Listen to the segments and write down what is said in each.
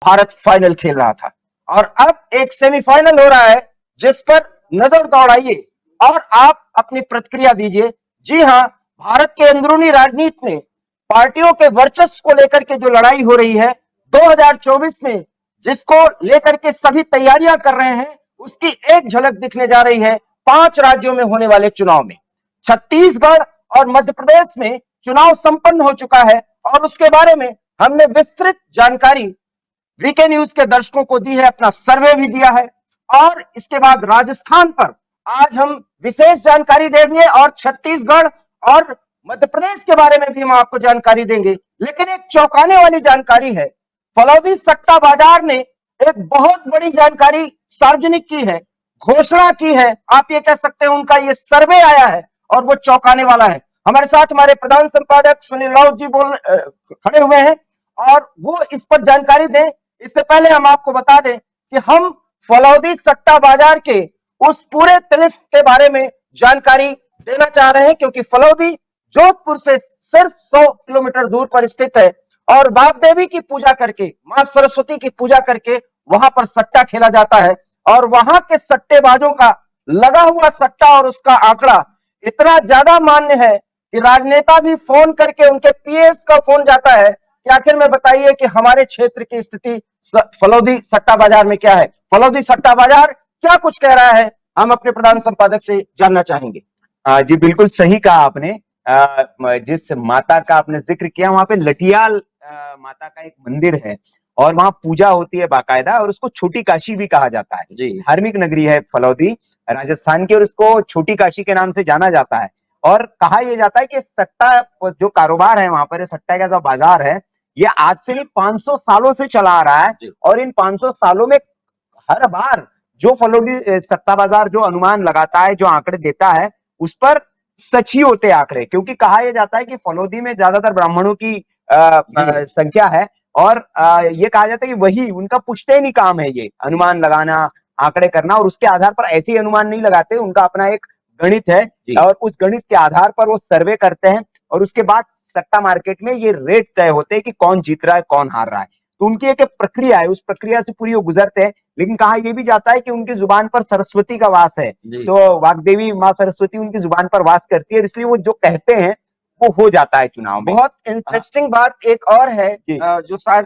Bharat final खेल रहा था और अब एक सेमीफाइनल हो रहा है जिस पर नजर दौड़ाइए और आप अपनी प्रतिक्रिया दीजिए। जी हां, भारत के अंदरूनी राजनीति में पार्टियों के वर्चस्व को लेकर के जो लड़ाई हो रही है 2024 में, जिसको लेकर के सभी तैयारियां कर रहे हैं, उसकी एक झलक दिखने जा रही है 5 राज्यों में होने वाले चुनाव में। छत्तीसगढ़ और मध्य प्रदेश में चुनाव संपन्न हो चुका है और उसके बारे में हमने विस्तृत जानकारी वीके न्यूज के दर्शकों को दी है, अपना सर्वे भी दिया है और इसके बाद राजस्थान पर आज हम विशेष जानकारी देंगे और छत्तीसगढ़ और मध्य प्रदेश के बारे में भी हम आपको जानकारी देंगे। लेकिन एक चौंकाने वाली जानकारी है, फलौदी सट्टा बाजार ने एक बहुत बड़ी जानकारी सार्वजनिक की है, घोषणा की है, आप ये कह सकते हैं उनका ये सर्वे आया है और वो चौंकाने वाला है। हमारे साथ हमारे प्रधान संपादक सुनील राउत जी खड़े हुए हैं और वो इस पर जानकारी दें। इससे पहले हम आपको बता दें कि हम फलौदी सट्टा बाजार के उस पूरे तिलिस्म के बारे में जानकारी देना चाह रहे हैं, क्योंकि फलौदी जोधपुर से सिर्फ 100 किलोमीटर दूर पर स्थित है और वाग्देवी की पूजा करके, मां सरस्वती की पूजा करके वहां पर सट्टा खेला जाता है और वहां के सट्टेबाजों का लगा हुआ सट्टा और उसका आंकड़ा इतना ज्यादा मान्य है कि राजनेता भी फोन करके, उनके पीएस का फोन जाता है कि आखिर में बताइए कि हमारे क्षेत्र की स्थिति फलौदी सट्टा बाजार में क्या है। फलौदी सट्टा बाजार क्या कुछ कह रहा है, हम अपने प्रधान संपादक से जानना चाहेंगे। जी बिल्कुल सही कहा आपने। जिस माता का आपने जिक्र किया, वहां पे लटियाल माता का एक मंदिर है और वहां पूजा होती है बाकायदा, और उसको छोटी काशी भी कहा जाता है। धार्मिक नगरी है फलौदी राजस्थान की और उसको छोटी काशी के नाम से जाना जाता है। और कहा यह जाता है कि सट्टा जो कारोबार है वहां पर, सट्टा का जो बाजार है, ये आज से नहीं 500 सालों से चला आ रहा है। और इन 500 सालों में हर बार जो फलौदी सट्टा बाजार जो अनुमान लगाता है, जो आंकड़े देता है, उस पर सच ही होते आंकड़े, क्योंकि कहा यह जाता है कि फलौदी में ज्यादातर ब्राह्मणों की संख्या है और ये कहा जाता है कि वही उनका पुश्तैनी काम है, ये अनुमान लगाना, आंकड़े करना, और उसके आधार पर ऐसे ही अनुमान नहीं लगाते, उनका अपना एक गणित है और उस गणित के आधार पर वो सर्वे करते हैं और उसके बाद सट्टा मार्केट में ये रेट तय होते हैं कि कौन जीत रहा है, कौन हार रहा है। तो उनकी एक प्रक्रिया है, उस प्रक्रिया से पूरी वो गुजरते हैं। लेकिन कहा यह भी जाता है कि उनकी जुबान पर सरस्वती का वास है, तो वाग्देवी मां सरस्वती उनकी जुबान पर वास करती है, इसलिए वो जो कहते हैं वो हो जाता है चुनाव में। बहुत इंटरेस्टिंग बात एक और है जो शायद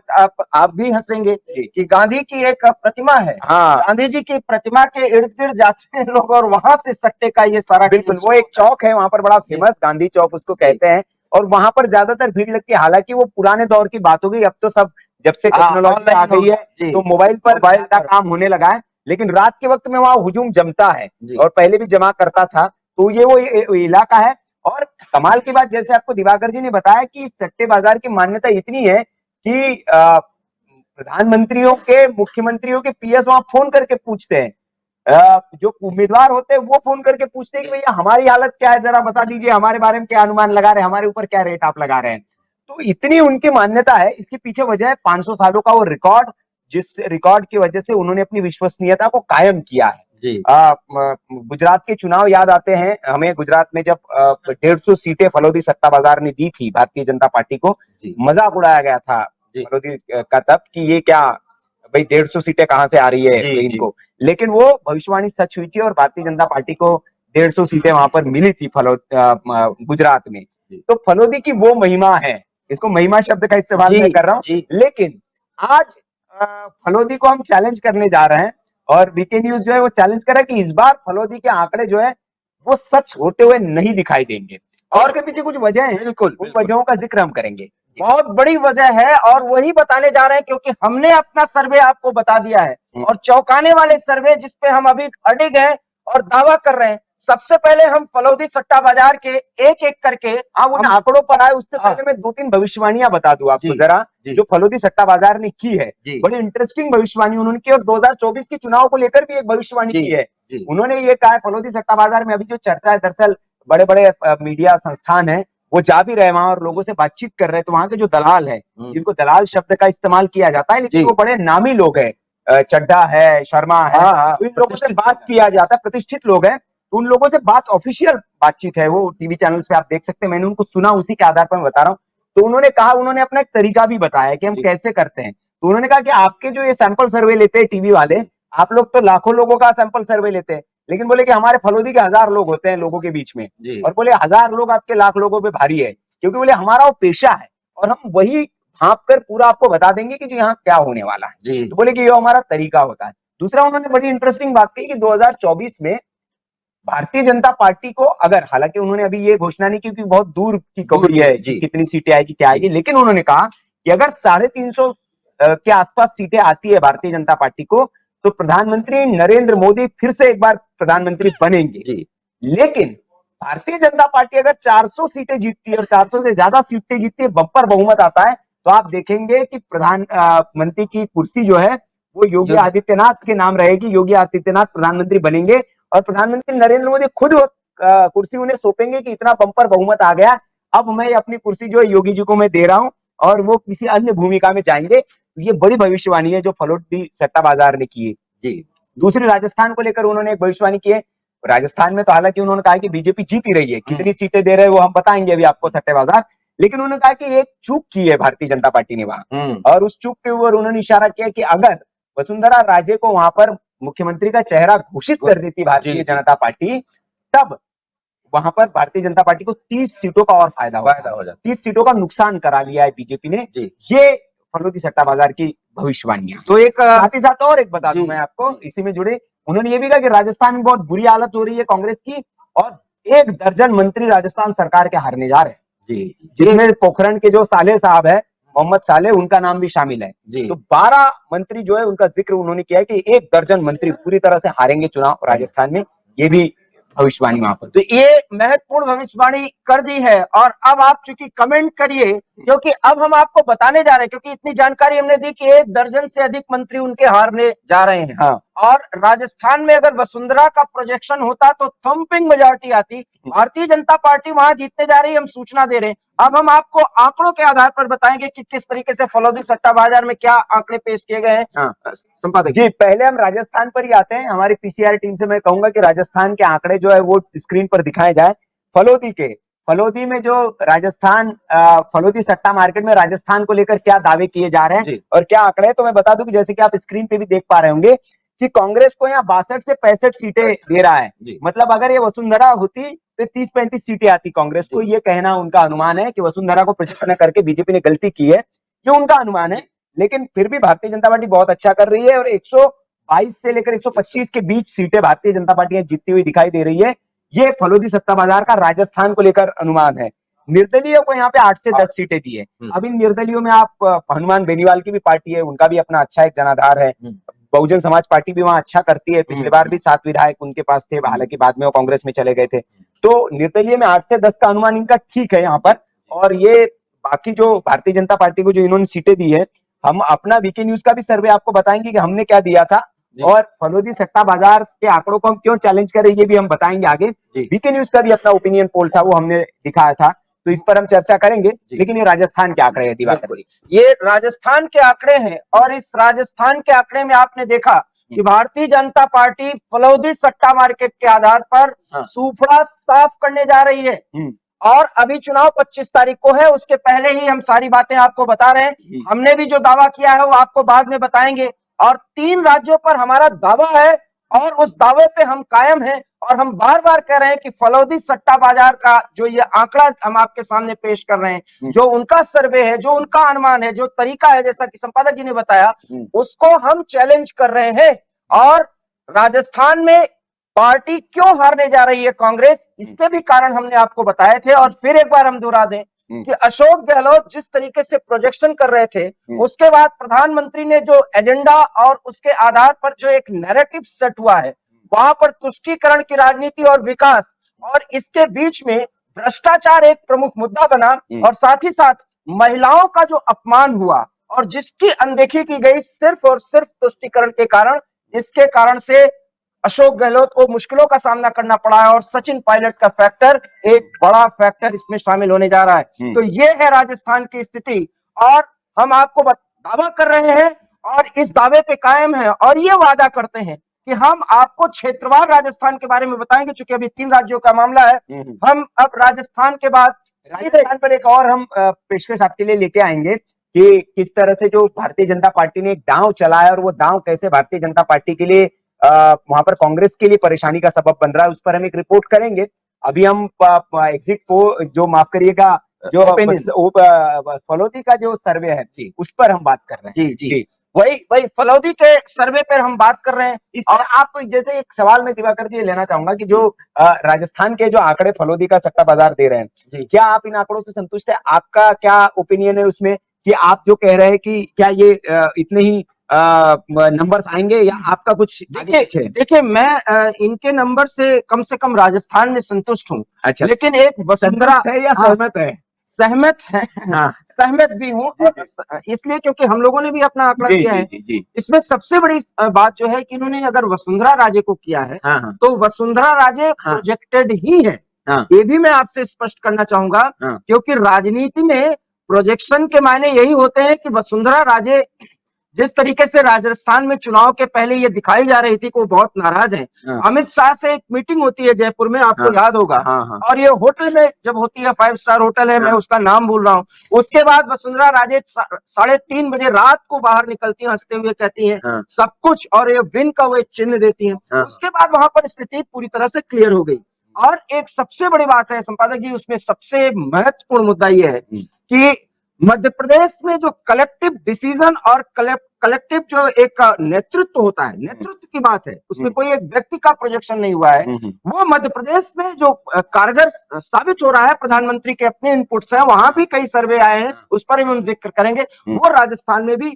आप भी हंसेंगे कि गांधी की एक प्रतिमा है। गांधी जी की प्रतिमा के इर्द गिर्द जाते हैं लोग और वहां से सट्टे का ये सारा, बिल्कुल, वो एक चौक है वहां पर बड़ा फेमस, गांधी चौक उसको कहते हैं, और वहां पर ज्यादातर भीड़ लगती है। हालांकि वो पुराने दौर की बात हो गई, अब तो सब जब से टेक्नोलॉजी आ गई है तो मोबाइल पर का काम होने लगा है, लेकिन रात के वक्त में वहां हुजूम जमता है और पहले भी जमा करता था। तो ये वो इलाका है। और कमाल की बात, जैसे आपको दिवाकर जी ने बताया कि सट्टे बाजार की मान्यता इतनी है कि प्रधानमंत्रियों के, मुख्यमंत्रियों के पीएस वहां फोन करके पूछते हैं, जो उम्मीदवार होते हैं वो फोन करके पूछते हैं कि भैया हमारी हालत क्या है, जरा बता दीजिए, हमारे बारे में क्या अनुमान लगा रहे हैं, हमारे ऊपर क्या रेट आप लगा रहे हैं। तो इतनी उनकी मान्यता है। इसके पीछे वजह है 500 सालों का वो रिकॉर्ड, जिस रिकॉर्ड की वजह से उन्होंने अपनी विश्वसनीयता को कायम किया है। गुजरात के चुनाव याद आते हैं हमें। गुजरात में जब 150 सीटें फलौदी सट्टा बाजार ने दी थी भारतीय जनता पार्टी को, मजाक उड़ाया गया था फलौदी का तब कि ये क्या भाई 150 सीटें कहां से आ रही है इनको। लेकिन वो भविष्यवाणी सच हुई थी और भारतीय जनता पार्टी को 150 सीटें वहां पर मिली थी गुजरात में। तो फलौदी की वो महिमा है, इसको महिमा शब्द का इस्तेमाल मैं कर रहा हूं। लेकिन आज फलौदी को हम चैलेंज करने जा रहे हैं और वीके न्यूज जो है वो चैलेंज कर रहा है कि इस बार फलौदी के आंकड़े जो है वो सच होते हुए नहीं दिखाई देंगे, और के पीछे कुछ वजह है। बिल्कुल, उन वजहों का जिक्र हम करेंगे। बहुत बड़ी वजह है और वही बताने जा रहे हैं, क्योंकि हमने अपना सर्वे आपको बता दिया है और चौंकाने वाले सर्वे जिसपे हम अभी अड़िग हैं और दावा कर रहे हैं। सबसे पहले हम फलौदी सट्टा बाजार के एक एक करके उन आंकड़ों पर आए, उससे पहले मैं 2-3 भविष्यवाणियां बता दूं आपको जरा, जो फलौदी सट्टा बाजार ने की है। बड़ी इंटरेस्टिंग भविष्यवाणी उन्होंने की और 2024 के चुनाव को लेकर भी एक भविष्यवाणी की है। उन्होंने ये कहा है फलौदी सट्टा बाजार में अभी जो चर्चा है, दरअसल बड़े बड़े मीडिया संस्थान है वो जा भी रहे वहां और लोगों से बातचीत कर रहे हैं, तो वहां के जो दलाल है, जिनको दलाल शब्द का इस्तेमाल किया जाता है, लेकिन वो बड़े नामी लोग हैं, चड्ढा है, शर्मा है, तो इन लोगों से बात किया जाता है, प्रतिष्ठित लोग हैं, तो उन लोगों से बात, ऑफिशियल बातचीत है, वो टीवी चैनल्स पे आप देख सकते हैं, मैंने उनको सुना, उसी के आधार पर मैं बता रहा हूँ। तो उन्होंने कहा, उन्होंने अपना एक तरीका भी बताया कि हम कैसे करते हैं। तो उन्होंने कहा कि आपके जो ये सैंपल सर्वे लेते हैं टीवी वाले, आप लोग तो लाखों लोगों का सैंपल सर्वे लेते हैं, लेकिन बोले कि हमारे फलोदी के 1000 लोग होते हैं लोगों के बीच में, और बोले 1000 लोग आपके लाख लोगों पे भारी है, क्योंकि बोले हमारा वो पेशा है और हम वही भांप कर पूरा आपको बता देंगे कि जो यहाँ क्या होने वाला है। तो बोले कि ये हमारा तरीका होता है। दूसरा उन्होंने बड़ी इंटरेस्टिंग बात कही कि 2024 में भारतीय जनता पार्टी को, अगर, हालांकि उन्होंने अभी ये घोषणा नहीं की क्योंकि बहुत दूर की कौड़ी है कि कितनी सीटें आएगी क्या आएगी, लेकिन उन्होंने कहा कि अगर 350 के आसपास सीटें आती है भारतीय जनता पार्टी को, तो प्रधानमंत्री नरेंद्र मोदी फिर से एक बार प्रधानमंत्री बनेंगे। लेकिन भारतीय जनता पार्टी अगर 400 सीटें जीतती है और 400 से ज्यादा सीटें जीतती है, बम्पर बहुमत आता है, तो आप देखेंगे कि प्रधानमंत्री की कुर्सी जो है वो योगी आदित्यनाथ के नाम रहेगी। योगी आदित्यनाथ प्रधानमंत्री बनेंगे और प्रधानमंत्री नरेंद्र मोदी खुद कुर्सी उन्हें सौंपेंगे कि इतना बम्पर बहुमत आ गया, अब मैं अपनी कुर्सी जो है योगी जी को मैं दे रहा हूं और वो किसी अन्य भूमिका में जाएंगे। ये बड़ी भविष्यवाणी है जो फलोदी सट्टा बाजार ने की है। दूसरी, राजस्थान को लेकर उन्होंने एक भविष्यवाणी की है। राजस्थान में तो हालांकि उन्होंने कहा कि बीजेपी जीत ही रही है, कितनी सीटें दे रहे हैं वो हम बताएंगे अभी आपको सट्टेबाजार, लेकिन उन्होंने कहा कि एक चूक की है भारतीय जनता पार्टी ने वहां, और उस चूक के ऊपर उन्होंने इशारा किया कि अगर वसुंधरा राजे को वहां पर मुख्यमंत्री का चेहरा घोषित कर देती भारतीय जनता पार्टी, तब वहां पर भारतीय जनता पार्टी को 30 सीटों का और फायदा हो जाता। 30 सीटों का नुकसान करा लिया है बीजेपी ने। ये फलोदी सट्टा बाजार की भविष्यवाणियां। तो एक साथ ही साथ और एक बता दूं मैं आपको इसी में जुड़े, उन्होंने ये भी कहा कि राजस्थान में बहुत बुरी हालत हो रही है कांग्रेस की और 1 दर्जन मंत्री राजस्थान सरकार के हारने जा रहे हैं, जिसमें पोखरण के जो साले साहब है, मोहम्मद साले, उनका नाम भी शामिल है। तो 12 मंत्री जो है उनका जिक्र उन्होंने किया है कि 1 दर्जन मंत्री पूरी तरह से हारेंगे चुनाव राजस्थान में। ये भी भविष्यवाणी वहां पर, तो ये महत्वपूर्ण भविष्यवाणी कर दी है। और अब आप चूंकि कमेंट करिए, क्योंकि अब हम आपको बताने जा रहे हैं, क्योंकि इतनी जानकारी हमने दी कि 1 दर्जन से अधिक मंत्री उनके हारने जा रहे हैं। हाँ। और राजस्थान में अगर वसुंधरा का प्रोजेक्शन होता तो थंपिंग मेजॉरिटी आती, भारतीय जनता पार्टी वहां जीतने जा रही है, हम सूचना दे रहे हैं। अब हम आपको आंकड़ों के आधार पर बताएंगे कि किस तरीके से फलोदी सट्टा बाजार में क्या आंकड़े पेश किए गए हैं। हाँ। संपादक जी, पहले हम राजस्थान पर ही आते हैं। हमारी पीसीआर टीम से मैं कहूंगा कि राजस्थान के आंकड़े जो है वो स्क्रीन पर दिखाए जाए। फलोदी में जो राजस्थान फलोदी सट्टा मार्केट में राजस्थान को लेकर क्या दावे किए जा रहे हैं और क्या आंकड़े हैं, तो मैं बता दूं कि जैसे कि आप स्क्रीन पे भी देख पा रहे होंगे कि कांग्रेस को यहाँ 62 से 65 सीटें दे रहा है। मतलब अगर ये वसुंधरा होती तो 30-35 सीटें आती कांग्रेस को। ये कहना उनका अनुमान है कि वसुंधरा को प्रोजेक्ट करके बीजेपी ने गलती की है, ये उनका अनुमान है। लेकिन फिर भी भारतीय जनता पार्टी बहुत अच्छा कर रही है और 122 से लेकर 125 के बीच सीटें भारतीय जनता पार्टी जीतती हुई दिखाई दे रही है। ये फलोदी सट्टा बाजार का राजस्थान को लेकर अनुमान है। निर्दलीय को यहाँ पे 8 से 10 सीटें दी है। अब इन निर्दलीयों में आप हनुमान बेनीवाल की भी पार्टी है, उनका भी अपना अच्छा एक जनाधार है। बहुजन समाज पार्टी भी वहां अच्छा करती है, पिछले बार भी 7 विधायक उनके पास थे, हालांकि बाद में वो कांग्रेस में चले गए थे। तो निर्दलीय में 8 से 10 का अनुमान इनका ठीक है यहाँ पर। और ये बाकी जो भारतीय जनता पार्टी को जो इन्होंने सीटें दी है, हम अपना वीके न्यूज का भी सर्वे आपको बताएंगे कि हमने क्या दिया था और फलोदी सट्टा बाजार के आंकड़ों को हम क्यों चैलेंज करें, ये भी हम बताएंगे आगे। वीके न्यूज का भी अपना ओपिनियन पोल था, वो हमने दिखाया था, तो इस पर हम चर्चा करेंगे। लेकिन ये राजस्थान के आंकड़े हैं दिवाकर, ये राजस्थान के आंकड़े हैं। और इस राजस्थान के आंकड़े में आपने देखा कि भारतीय जनता पार्टी फलोदी सट्टा मार्केट के आधार पर सूफड़ा साफ करने जा रही है। और अभी चुनाव 25 तारीख को है, उसके पहले ही हम सारी बातें आपको बता रहे हैं। हमने भी जो दावा किया है वो आपको बाद में बताएंगे। और 3 राज्यों पर हमारा दावा है और उस दावे पे हम कायम हैं। और हम बार बार कह रहे हैं कि फलोदी सट्टा बाजार का जो ये आंकड़ा हम आपके सामने पेश कर रहे हैं, जो उनका सर्वे है, जो उनका अनुमान है, जो तरीका है, जैसा कि संपादक जी ने बताया, उसको हम चैलेंज कर रहे हैं। और राजस्थान में पार्टी क्यों हारने जा रही है कांग्रेस, इसके भी कारण हमने आपको बताए थे। और फिर एक बार हम दोहरा दें कि अशोक गहलोत जिस तरीके से प्रोजेक्शन कर रहे थे, उसके बाद प्रधानमंत्री ने जो एजेंडा और उसके आधार पर जो एक नैरेटिव सेट हुआ है, वहां पर तुष्टीकरण की राजनीति और विकास, और इसके बीच में भ्रष्टाचार एक प्रमुख मुद्दा बना। और साथ ही साथ महिलाओं का जो अपमान हुआ और जिसकी अनदेखी की गई सिर्फ और सिर्फ तुष्टीकरण के कारण, इसके कारण से अशोक गहलोत को मुश्किलों का सामना करना पड़ा है। और सचिन पायलट का फैक्टर एक बड़ा फैक्टर इसमें शामिल होने जा रहा है। तो ये है राजस्थान की स्थिति और हम आपको दावा कर रहे हैं और इस दावे पे कायम है और ये वादा करते हैं कि हम आपको क्षेत्रवार राजस्थान के बारे में बताएंगे। चूंकि अभी 3 राज्यों का मामला है, हम अब राजस्थान के बाद राजस्थान पर एक और हम पेशकश आपके लिए लेके आएंगे कि किस तरह से जो भारतीय जनता पार्टी ने एक दांव चलाया और वो दांव कैसे भारतीय जनता पार्टी के लिए वहां पर कांग्रेस के लिए परेशानी का सबब बन रहा है, उस पर हम एक रिपोर्ट करेंगे। अभी हम एग्जिट पोल जो माफ करिएगा जो फलोदी का जो सर्वे है उस पर हम बात कर रहे हैं। जी वही फलोदी के सर्वे पर हम बात कर रहे हैं। इसमें आप जैसे एक सवाल में दिवाकर जी लेना चाहूंगा कि जो राजस्थान के जो आंकड़े फलोदी का सट्टा बाजार दे रहे हैं, क्या आप इन आंकड़ों से संतुष्ट है? आपका क्या ओपिनियन है उसमें कि आप जो कह रहे हैं कि क्या ये इतने ही नंबर्स आएंगे या आपका कुछ? देखिए मैं इनके नंबर से कम राजस्थान में संतुष्ट हूँ। अच्छा, लेकिन एक वसुंधरा है या सहमत है? सहमत है, सहमत भी हूँ इसलिए क्योंकि हम लोगों ने भी अपना आंकड़ा किया है। इसमें सबसे बड़ी बात जो है कि इन्होंने अगर वसुंधरा राजे को किया है तो वसुंधरा राजे प्रोजेक्टेड ही है। ये भी मैं आपसे स्पष्ट करना चाहूंगा क्योंकि राजनीति में प्रोजेक्शन के मायने यही होते हैं कि वसुंधरा राजे जिस तरीके से राजस्थान में चुनाव के पहले ये दिखाई जा रही थी कि वो बहुत नाराज हैं। अमित शाह से एक मीटिंग होती है जयपुर में, आपको याद होगा। और ये होटल में जब होती है, 5 स्टार होटल है, मैं उसका नाम भूल रहा हूँ। उसके बाद वसुंधरा राजे 3:30 बजे रात को बाहर निकलती हैं, हंसते हुए कहती हैं सब कुछ, और ये विन का वो एक चिन्ह देती हैं। उसके बाद वहां पर स्थिति पूरी तरह से क्लियर हो गई। और एक सबसे बड़ी बात है संपादक जी, उसमें सबसे महत्वपूर्ण मुद्दा ये है कि मध्य प्रदेश में जो कलेक्टिव डिसीजन और कलेक्टिव जो एक नेतृत्व होता है, नेतृत्व की बात है, उसमें कोई एक व्यक्ति का प्रोजेक्शन नहीं हुआ है, वो मध्य प्रदेश में जो कारगर साबित हो रहा है। प्रधानमंत्री के अपने इनपुट्स हैं, वहां भी कई सर्वे आए हैं, उस पर भी हम जिक्र करेंगे। वो राजस्थान में भी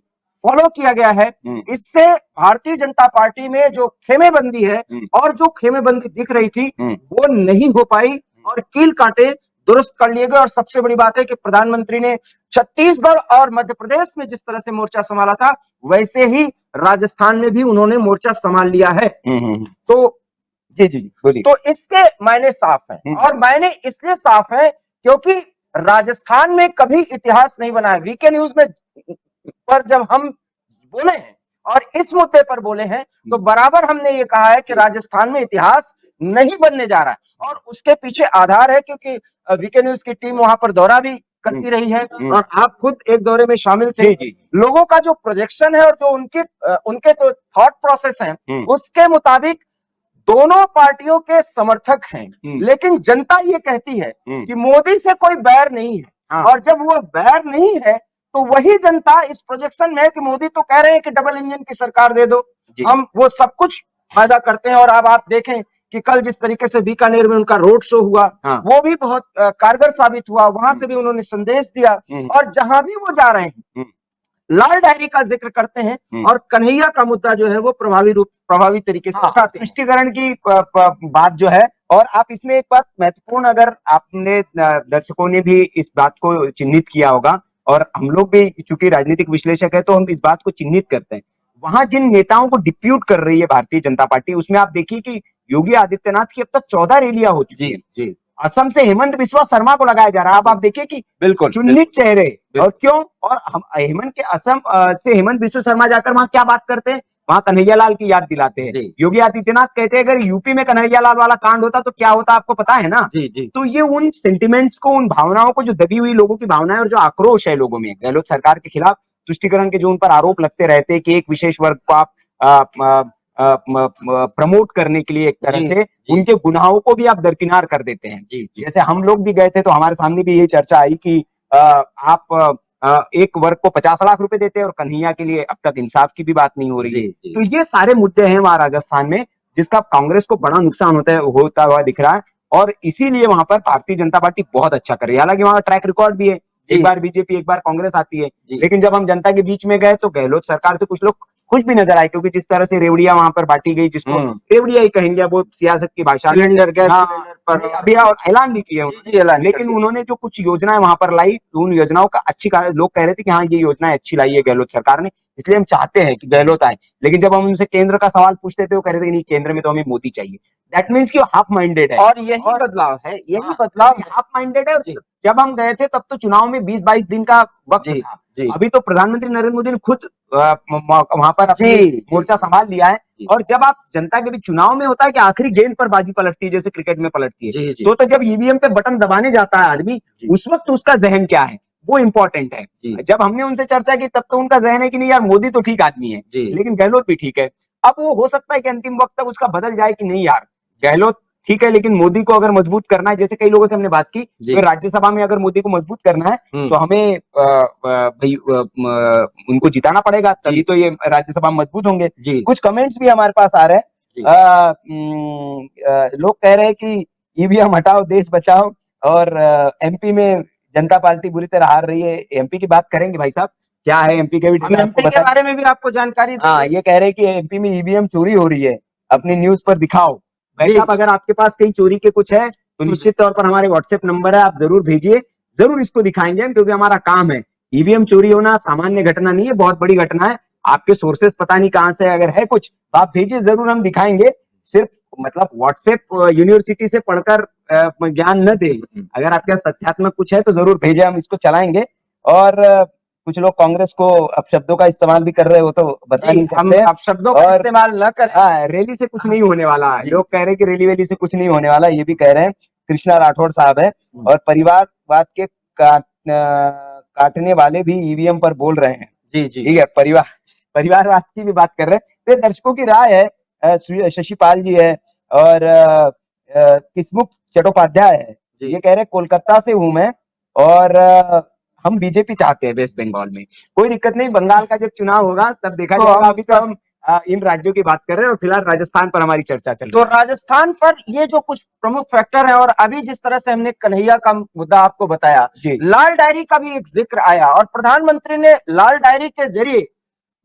फॉलो किया गया है। इससे भारतीय जनता पार्टी में जो खेमेबंदी है और जो खेमेबंदी दिख रही थी वो नहीं हो पाई और कील कांटे दुरुस्त कर लिए गए। और सबसे बड़ी बात है कि प्रधानमंत्री ने छत्तीसगढ़ और मध्य प्रदेश में जिस तरह से मोर्चा संभाला था वैसे ही राजस्थान में भी उन्होंने मोर्चा संभाल लिया है। तो जी बोलिए। तो इसके मायने साफ हैं, और मायने इसलिए साफ है क्योंकि राजस्थान में कभी इतिहास नहीं बना है। वीके न्यूज में पर जब हम बोले हैं और इस मुद्दे पर बोले हैं तो बराबर हमने ये कहा है कि राजस्थान में इतिहास नहीं बनने जा रहा है। और उसके पीछे आधार है क्योंकि वीके न्यूज की टीम वहां पर दौरा भी करती रही है और आप खुद एक दौरे में शामिल थे। लोगों का जो प्रोजेक्शन है और जो उनके जो थॉट प्रोसेस हैं उसके मुताबिक दोनों पार्टियों के समर्थक हैं, लेकिन जनता ये कहती है कि मोदी से कोई बैर नहीं है। और जब वो बैर नहीं है तो वही जनता इस प्रोजेक्शन में है कि मोदी तो कह रहे हैं कि डबल इंजन की सरकार दे दो, हम वो सब कुछ फायदा करते हैं। और अब आप देखें कि कल जिस तरीके से बीकानेर में उनका रोड शो हुआ वो भी बहुत कारगर साबित हुआ। वहां से भी उन्होंने संदेश दिया और जहां भी वो जा रहे हैं लाल डायरी का जिक्र करते हैं और कन्हैया का मुद्दा जो है वो प्रभावी तरीके से उठाते हैं। तुष्टिकरण की बात जो है, और आप इसमें एक बात महत्वपूर्ण, अगर आपने दर्शकों ने भी इस बात को चिन्हित किया होगा और हम लोग भी चूंकि राजनीतिक विश्लेषक है तो हम इस बात को चिन्हित करते हैं, वहां जिन नेताओं को डिप्यूट कर रही है भारतीय जनता पार्टी, उसमें आप देखिए कि योगी आदित्यनाथ की अब तक 14 रैलियां हो चुकी है। असम से हेमंत बिस्वा शर्मा को लगाया जा रहा है। अब आप देखिए कि बिल्कुल चुनित चेहरे, और क्यों, और हम हेमंत के असम से हेमंत बिस्वा शर्मा जाकर वहां क्या बात करते हैं, वहां कन्हैयालाल की याद दिलाते हैं। योगी आदित्यनाथ कहते हैं अगर यूपी में कन्हैयालाल वाला कांड होता तो क्या होता आपको पता है ना। तो ये उन सेंटिमेंट्स को, उन भावनाओं को, जो दबी हुई लोगों की भावनाएं और जो आक्रोश है लोगों में गहलोत सरकार के खिलाफ, तुष्टिकरण के जो उन पर आरोप लगते रहते हैं कि एक विशेष वर्ग को आप प्रमोट करने के लिए एक तरह से उनके गुनाहों को भी आप दरकिनार कर देते हैं। जैसे हम लोग भी गए थे तो हमारे सामने भी ये चर्चा आई कि आप एक वर्ग को 50 लाख रुपए देते हैं और कन्हैया के लिए अब तक इंसाफ की भी बात नहीं हो रही है। तो ये सारे मुद्दे हैं वहां राजस्थान में जिसका कांग्रेस को बड़ा नुकसान होता हुआ दिख रहा है, और इसीलिए वहां पर भारतीय जनता पार्टी बहुत अच्छा कर रही है। हालांकि वहां ट्रैक रिकॉर्ड भी है, एक बार बीजेपी एक बार कांग्रेस आती है, लेकिन जब हम जनता के बीच में गए तो गहलोत सरकार से कुछ लोग खुश भी नजर आए, क्योंकि जिस तरह से रेवड़िया वहां पर बांटी गई, जिसको रेवड़िया ही कहेंगे, वो सियासत की भाषा, सिलेंडर गैस पर अभी ऐलान भी किया, लेकिन उन्होंने जो कुछ योजनाएं वहां पर लाई, उन योजनाओं का लोग कह रहे थे कि हाँ ये योजनाएं अच्छी लाई है गहलोत सरकार ने, इसलिए हम चाहते हैं कि गहलोत आए। लेकिन जब हम उनसे केंद्र का सवाल पूछते थे वो कह रहे थे कि नहीं, केंद्र में तो हमें मोदी चाहिए। दैट मीन्स कि हाफ माइंडेड है, और यही बदलाव है, यही बदलाव हाफ माइंडेड है। जब हम गए थे तब तो चुनाव में 20-22 दिन का वक्त था, अभी तो प्रधानमंत्री नरेंद्र मोदी ने खुद वहां पर अपनी मोर्चा संभाल लिया है। और जब आप जनता के भी चुनाव में होता है कि आखिरी गेंद पर बाजी पलटती है, जैसे क्रिकेट में पलटती है, तो जब ईवीएम पे बटन दबाने जाता है आदमी, उस वक्त उसका जहन क्या है, वो इम्पोर्टेंट है। जब हमने उनसे चर्चा की तब तो उनका जहन है कि नहीं यार मोदी तो ठीक आदमी है, लेकिन गहलोत भी ठीक है। अब वो हो सकता है कि अंतिम वक्त तक उसका बदल जाए कि नहीं यार गहलोत ठीक है, लेकिन मोदी को अगर मजबूत करना है, जैसे कई लोगों से हमने बात की, तो राज्यसभा में अगर मोदी को मजबूत करना है तो हमें भाई उनको जिताना पड़ेगा, तभी तो ये राज्यसभा में मजबूत होंगे। कुछ कमेंट्स भी हमारे पास आ रहे हैं। लोग कह रहे हैं कि ईवीएम हटाओ देश बचाओ, और एमपी में जनता पार्टी बुरी तरह हार रही है। एमपी की बात करेंगे भाई साहब, क्या है एमपी के भी एमपी के बारे में भी आपको जानकारी। हाँ, ये कह रहे हैं कि एमपी में ईवीएम चोरी हो रही है, अपनी न्यूज पर दिखाओ। भाई साहब अगर आपके पास कहीं चोरी के कुछ है तो निश्चित तौर पर हमारे व्हाट्सएप नंबर है, आप जरूर भेजिए, जरूर इसको दिखाएंगे, क्योंकि हमारा काम है। ईवीएम चोरी होना सामान्य घटना नहीं है, बहुत बड़ी घटना है। आपके सोर्सेस पता नहीं कहां से, अगर है कुछ तो आप भेजिए, जरूर हम दिखाएंगे। सिर्फ मतलब व्हाट्सएप यूनिवर्सिटी से पढ़कर ज्ञान न दे, अगर आपके पास तथ्यात्मक कुछ है तो जरूर भेजे, हम इसको चलाएंगे। और कुछ लोग कांग्रेस को अपशब्दों का इस्तेमाल भी कर रहे हो, तो बता नहीं सकते। हम अपशब्दों का इस्तेमाल न करें। हाँ, रैली से कुछ नहीं होने वाला है। लोग कह रहे हैं कि रैली वैली से कुछ नहीं होने वाला, ये भी कह रहे हैं। कृष्णा राठौड़ साहब है, और परिवारवाद के काटने वाले भी ईवीएम पर बोल रहे हैं। ठीक है, परिवारवाद की भी बात कर रहे हैं। तो दर्शकों की राय है। शशिपाल जी है, और किस्मुख चट्टोपाध्याय है, ये कह रहे हैं कोलकाता से हूं मैं, और हम बीजेपी चाहते हैं वेस्ट बंगाल में। कोई दिक्कत नहीं, बंगाल का जब चुनाव होगा तब देखा जाएगा। अभी तो हम इन राज्यों की बात कर रहे हैं, और फिलहाल राजस्थान पर हमारी चर्चा चल रही है। तो राजस्थान पर ये जो कुछ प्रमुख फैक्टर है, और अभी जिस तरह से हमने कन्हैया का मुद्दा आपको बताया, लाल डायरी का भी एक जिक्र आया, और प्रधानमंत्री ने लाल डायरी के जरिए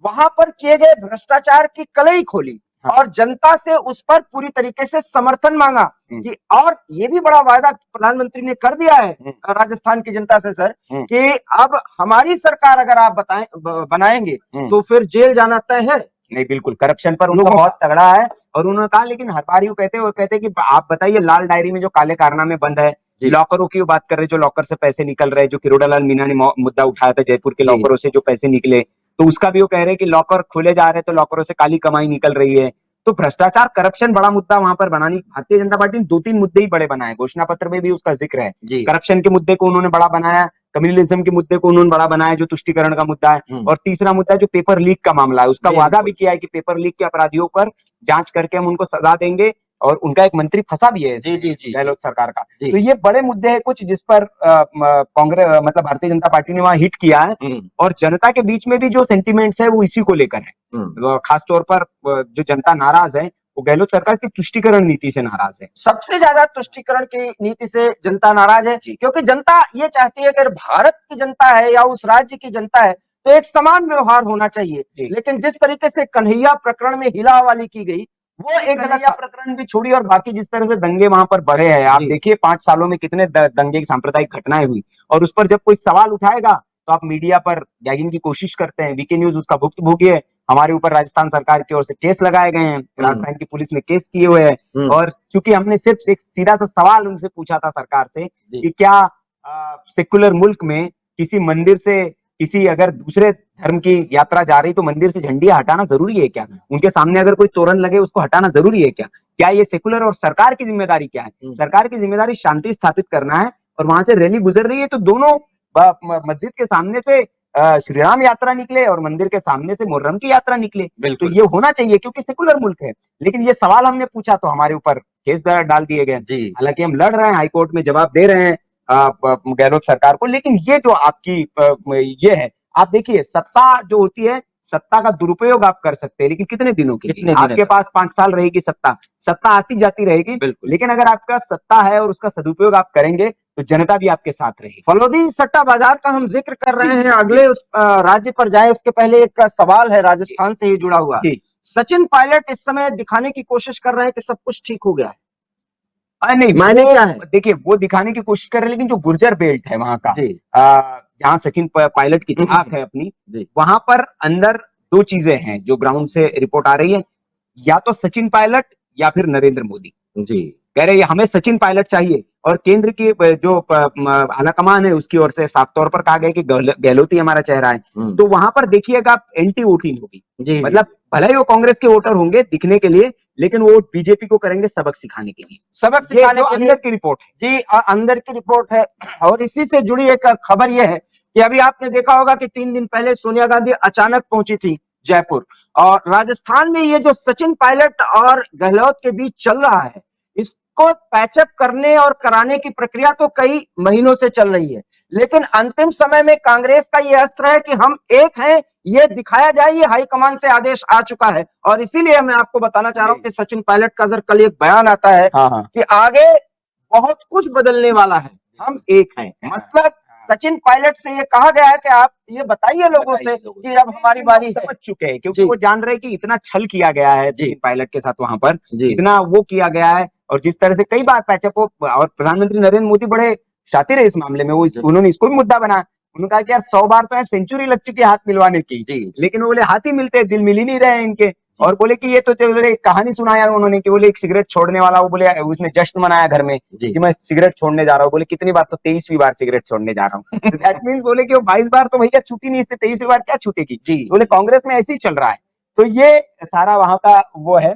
वहां पर किए गए भ्रष्टाचार की कलई खोली। हाँ। और जनता से उस पर पूरी तरीके से समर्थन मांगा कि, और ये भी बड़ा वायदा प्रधानमंत्री ने कर दिया है राजस्थान की जनता से सर, कि अब हमारी सरकार अगर आप बनाएंगे तो फिर जेल जाना तय है। नहीं, बिल्कुल, करप्शन पर उनको बहुत तगड़ा है। और उन्होंने कहा, लेकिन हर बार यूं कहते हैं कि आप बताइए लाल डायरी में जो काले कारनामे बंद है, लॉकरों की बात कर रहे, जो लॉकर से पैसे निकल रहे, जो किरोड़ालाल मीणा ने मुद्दा उठाया था, जयपुर के लॉकरों से जो पैसे निकले, तो उसका भी वो कह रहे हैं कि लॉकर खोले जा रहे हैं तो लॉकरों से काली कमाई निकल रही है। तो भ्रष्टाचार, करप्शन बड़ा मुद्दा वहां पर बनानी। भारतीय जनता पार्टी ने 2-3 मुद्दे ही बड़े बनाए, घोषणा पत्र में भी उसका जिक्र है। करप्शन के मुद्दे को उन्होंने बड़ा बनाया, कम्युनलिज्म के मुद्दे को उन्होंने बड़ा बनाया, जो तुष्टिकरण का मुद्दा है, और तीसरा मुद्दा जो पेपर लीक का मामला है, उसका वादा भी किया है कि पेपर लीक के अपराधियों पर जांच करके हम उनको सजा देंगे। और उनका एक मंत्री फंसा भी है गहलोत सरकार का। तो ये बड़े मुद्दे हैं कुछ, जिस पर कांग्रेस मतलब भारतीय जनता पार्टी ने वहां हिट किया है। और जनता के बीच में भी जो सेंटिमेंट्स है वो इसी को लेकर है। खासतौर पर जो जनता नाराज है वो गहलोत सरकार की तुष्टिकरण नीति से नाराज है। सबसे ज्यादा तुष्टिकरण की नीति से जनता नाराज है, क्योंकि जनता ये चाहती है कि भारत की जनता है या उस राज्य की जनता है तो एक समान व्यवहार होना चाहिए। लेकिन जिस तरीके से कन्हैया प्रकरण में हिलावाली की गई, वो एक कन्हैया प्रकरण भी छोड़ी, और बाकी जिस तरह से दंगे वहां पर बढ़े हैं, आप देखिए 5 सालों में कितने दंगे की सांप्रदायिक घटनाएं हुई, और उस पर जब कोई सवाल उठाएगा तो आप मीडिया पर गैगिंग की कोशिश करते हैं। वीके न्यूज उसका भुक्तभोगी है। हमारे ऊपर राजस्थान सरकार की ओर से केस लगाए गए हैं, राजस्थान की पुलिस ने केस किए हुए हैं। और चूंकि हमने सिर्फ एक सीधा सा सवाल उनसे पूछा था सरकार से कि क्या सेक्युलर मुल्क में किसी मंदिर से किसी अगर दूसरे धर्म की यात्रा जा रही तो मंदिर से झंडियां हटाना जरूरी है क्या? उनके सामने अगर कोई तोरण लगे उसको हटाना जरूरी है क्या? क्या ये सेक्युलर, और सरकार की जिम्मेदारी क्या है? सरकार की जिम्मेदारी शांति स्थापित करना है। और वहां से रैली गुजर रही है तो दोनों मस्जिद के सामने से श्री राम यात्रा निकले और मंदिर के सामने से मुहर्रम की यात्रा निकले। तो ये होना चाहिए, क्योंकि सेकुलर मुल्क है। लेकिन ये सवाल हमने पूछा तो हमारे ऊपर केस डाल दिए गए। हालांकि हम लड़ रहे हैं, हाईकोर्ट में जवाब दे रहे हैं गहलोत सरकार को। लेकिन ये जो आपकी ये है, आप देखिए सत्ता जो होती है, सत्ता का दुरुपयोग आप कर सकते हैं, लेकिन कितने दिनों के लिए? आपके पास 5 साल रहेगी सत्ता आती जाती रहेगी। लेकिन अगर आपका सत्ता है और उसका सदुपयोग आप करेंगे तो जनता भी आपके साथ रहेगी। फलोदी सट्टा बाजार का हम जिक्र कर रहे हैं, अगले उस राज्य पर जाए उसके पहले एक सवाल है राजस्थान से ही जुड़ा हुआ। सचिन पायलट इस समय दिखाने की कोशिश कर रहे हैं कि सब कुछ ठीक हो गया है। नहीं, मायने क्या है? देखिए, वो दिखाने की कोशिश कर रहे हैं, लेकिन जो गुर्जर बेल्ट है वहां का, जहां सचिन पायलट की झांक है अपनी, वहां पर अंदर 2 चीजें हैं जो ग्राउंड से रिपोर्ट आ रही है। या तो सचिन पायलट या फिर नरेंद्र मोदी कह रहे हैं हमें सचिन पायलट चाहिए। और केंद्र की जो आलाकमान है उसकी ओर से साफ तौर पर कहा गया कि गहलोत ही हमारा चेहरा है। तो वहां पर देखिएगा एंटी वोटिंग होगी। मतलब भले ही वो कांग्रेस के वोटर होंगे दिखने के लिए, लेकिन वो बीजेपी को करेंगे सबक सिखाने के लिए। सबक सिखाने के लिए अंदर की रिपोर्ट है जी, अंदर की रिपोर्ट है। और इसी से जुड़ी एक खबर यह है कि अभी आपने देखा होगा कि 3 दिन पहले सोनिया गांधी अचानक पहुंची थी जयपुर, और राजस्थान में ये जो सचिन पायलट और गहलोत के बीच चल रहा है, इसको पैचअप करने और कराने की प्रक्रिया तो कई महीनों से चल रही है, लेकिन अंतिम समय में कांग्रेस का ये अस्त्र है कि हम एक हैं, ये दिखाया जाए। ये हाईकमान से आदेश आ चुका है, और इसीलिए मैं आपको बताना चाह रहा हूं कि सचिन पायलट का कल एक बयान आता है कि आगे बहुत कुछ बदलने वाला है, हम एक हैं। मतलब सचिन पायलट से ये कहा गया है कि आप ये बताइए लोगों से कि अब हमारी बारी है। समझ चुके हैं, क्योंकि वो जान रहे हैं कि इतना छल किया गया है सचिन पायलट के साथ वहां पर, इतना वो किया गया है, और जिस तरह से कई बार पैचअप हो, और प्रधानमंत्री नरेंद्र मोदी बड़े शातिर है इस मामले में, वो उन्होंने इसको भी मुद्दा बनाया। उन्होंने कहा कि यार 100 बार तो है सेंचुरी लग चुकी है हाथ मिलवाने की, लेकिन वो बोले हाथ ही मिलते, दिल मिल ही नहीं रहे हैं इनके। और बोले कि ये तो बोले कहानी सुनाया उन्होंने कि बोले एक सिगरेट छोड़ने वाला, वो बोले उसने जश्न मनाया घर में कि मैं सिगरेट छोड़ने जा रहा हूँ। बोले कितनी बार? तो 23वीं बार सिगरेट छोड़ने जा रहा हूँ। दैट मींस बोले कि वो 22 बार तो भैया छूटी नहीं, इससे 23वीं बार क्या छूटेगी? बोले कांग्रेस में ऐसे ही चल रहा है। तो ये सारा वहां का वो है।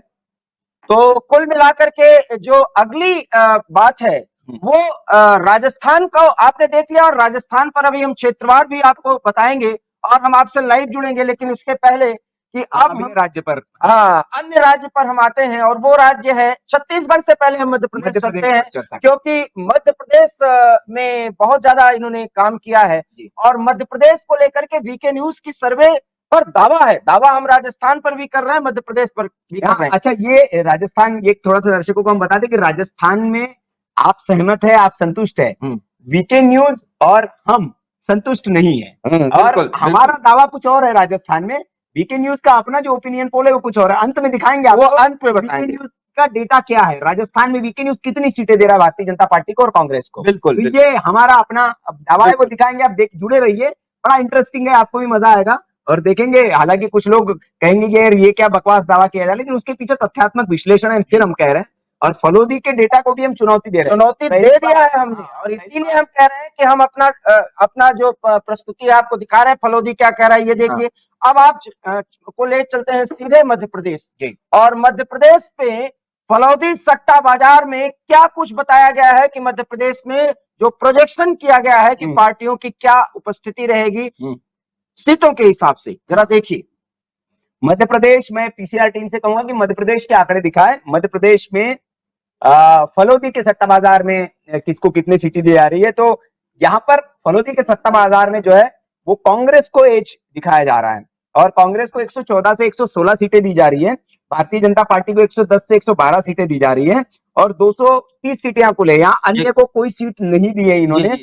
तो कुल मिलाकर के जो अगली बात है वो राजस्थान का आपने देख लिया, और राजस्थान पर अभी हम क्षेत्रवार भी आपको बताएंगे और हम आपसे लाइव जुड़ेंगे, लेकिन इसके पहले कि अब हम राज्य पर, अन्य राज्य पर हम आते हैं, और वो राज्य है छत्तीसगढ़। से पहले हम मध्य प्रदेश चलते हैं, क्योंकि मध्य प्रदेश में बहुत ज्यादा इन्होंने काम किया है, और मध्य प्रदेश को लेकर के वीके न्यूज की सर्वे पर दावा है। दावा हम राजस्थान पर भी कर रहे हैं, मध्य प्रदेश पर भी कर रहे हैं। अच्छा, ये राजस्थान, ये थोड़ा सा दर्शकों को हम बता दें कि राजस्थान में आप सहमत है, आप संतुष्ट है, वीके न्यूज और हम संतुष्ट नहीं है, और हमारा दावा कुछ और है। राजस्थान में वीके न्यूज का अपना जो ओपिनियन पोल है वो कुछ और है। अंत में दिखाएंगे आपको, वो अंत में बताएंगे न्यूज का डेटा क्या है, राजस्थान में वीके न्यूज कितनी सीटें दे रहा है भारतीय जनता पार्टी को और कांग्रेस को। बिल्कुल, तो ये हमारा अपना दावा है, वो दिखाएंगे। आप जुड़े रहिए, बड़ा इंटरेस्टिंग है, आपको भी मजा आएगा और देखेंगे। हालांकि कुछ लोग कहेंगे कि यार ये क्या बकवास दावा किया जाए, लेकिन उसके पीछे तथ्यात्मक विश्लेषण है, फिर हम कह रहे हैं। और फलोदी के डेटा को भी हम चुनौती दे रहे हैं, चुनौती दे दिया है हमने, और इसीलिए हम कह रहे हैं कि हम अपना जो प्रस्तुति है आपको दिखा रहे हैं। फलोदी क्या कह रहा है ये देखिए। अब आप को ले चलते हैं सीधे मध्य प्रदेश, और मध्य प्रदेश पे फलोदी सट्टा बाजार में क्या कुछ बताया गया है कि मध्य प्रदेश में जो प्रोजेक्शन किया गया है कि पार्टियों की क्या उपस्थिति रहेगी सीटों के हिसाब से, जरा देखिए। मध्य प्रदेश में पीसीआर टीम से कहूंगा कि मध्य प्रदेश के आंकड़े दिखाए। मध्य प्रदेश में फलोदी के सट्टा बाजार में किसको कितनी सीटें दी जा रही है, तो यहाँ पर फलोदी के सट्टा बाजार में जो है वो कांग्रेस को एज दिखाया जा रहा है, और कांग्रेस को 114 से 116 सीटें दी जा रही है। भारतीय जनता पार्टी को 110 से 112 सीटें दी जा रही है, और 230 सीटें यहाँ कुल है। यहाँ अन्य को कोई सीट नहीं दी है इन्होंने।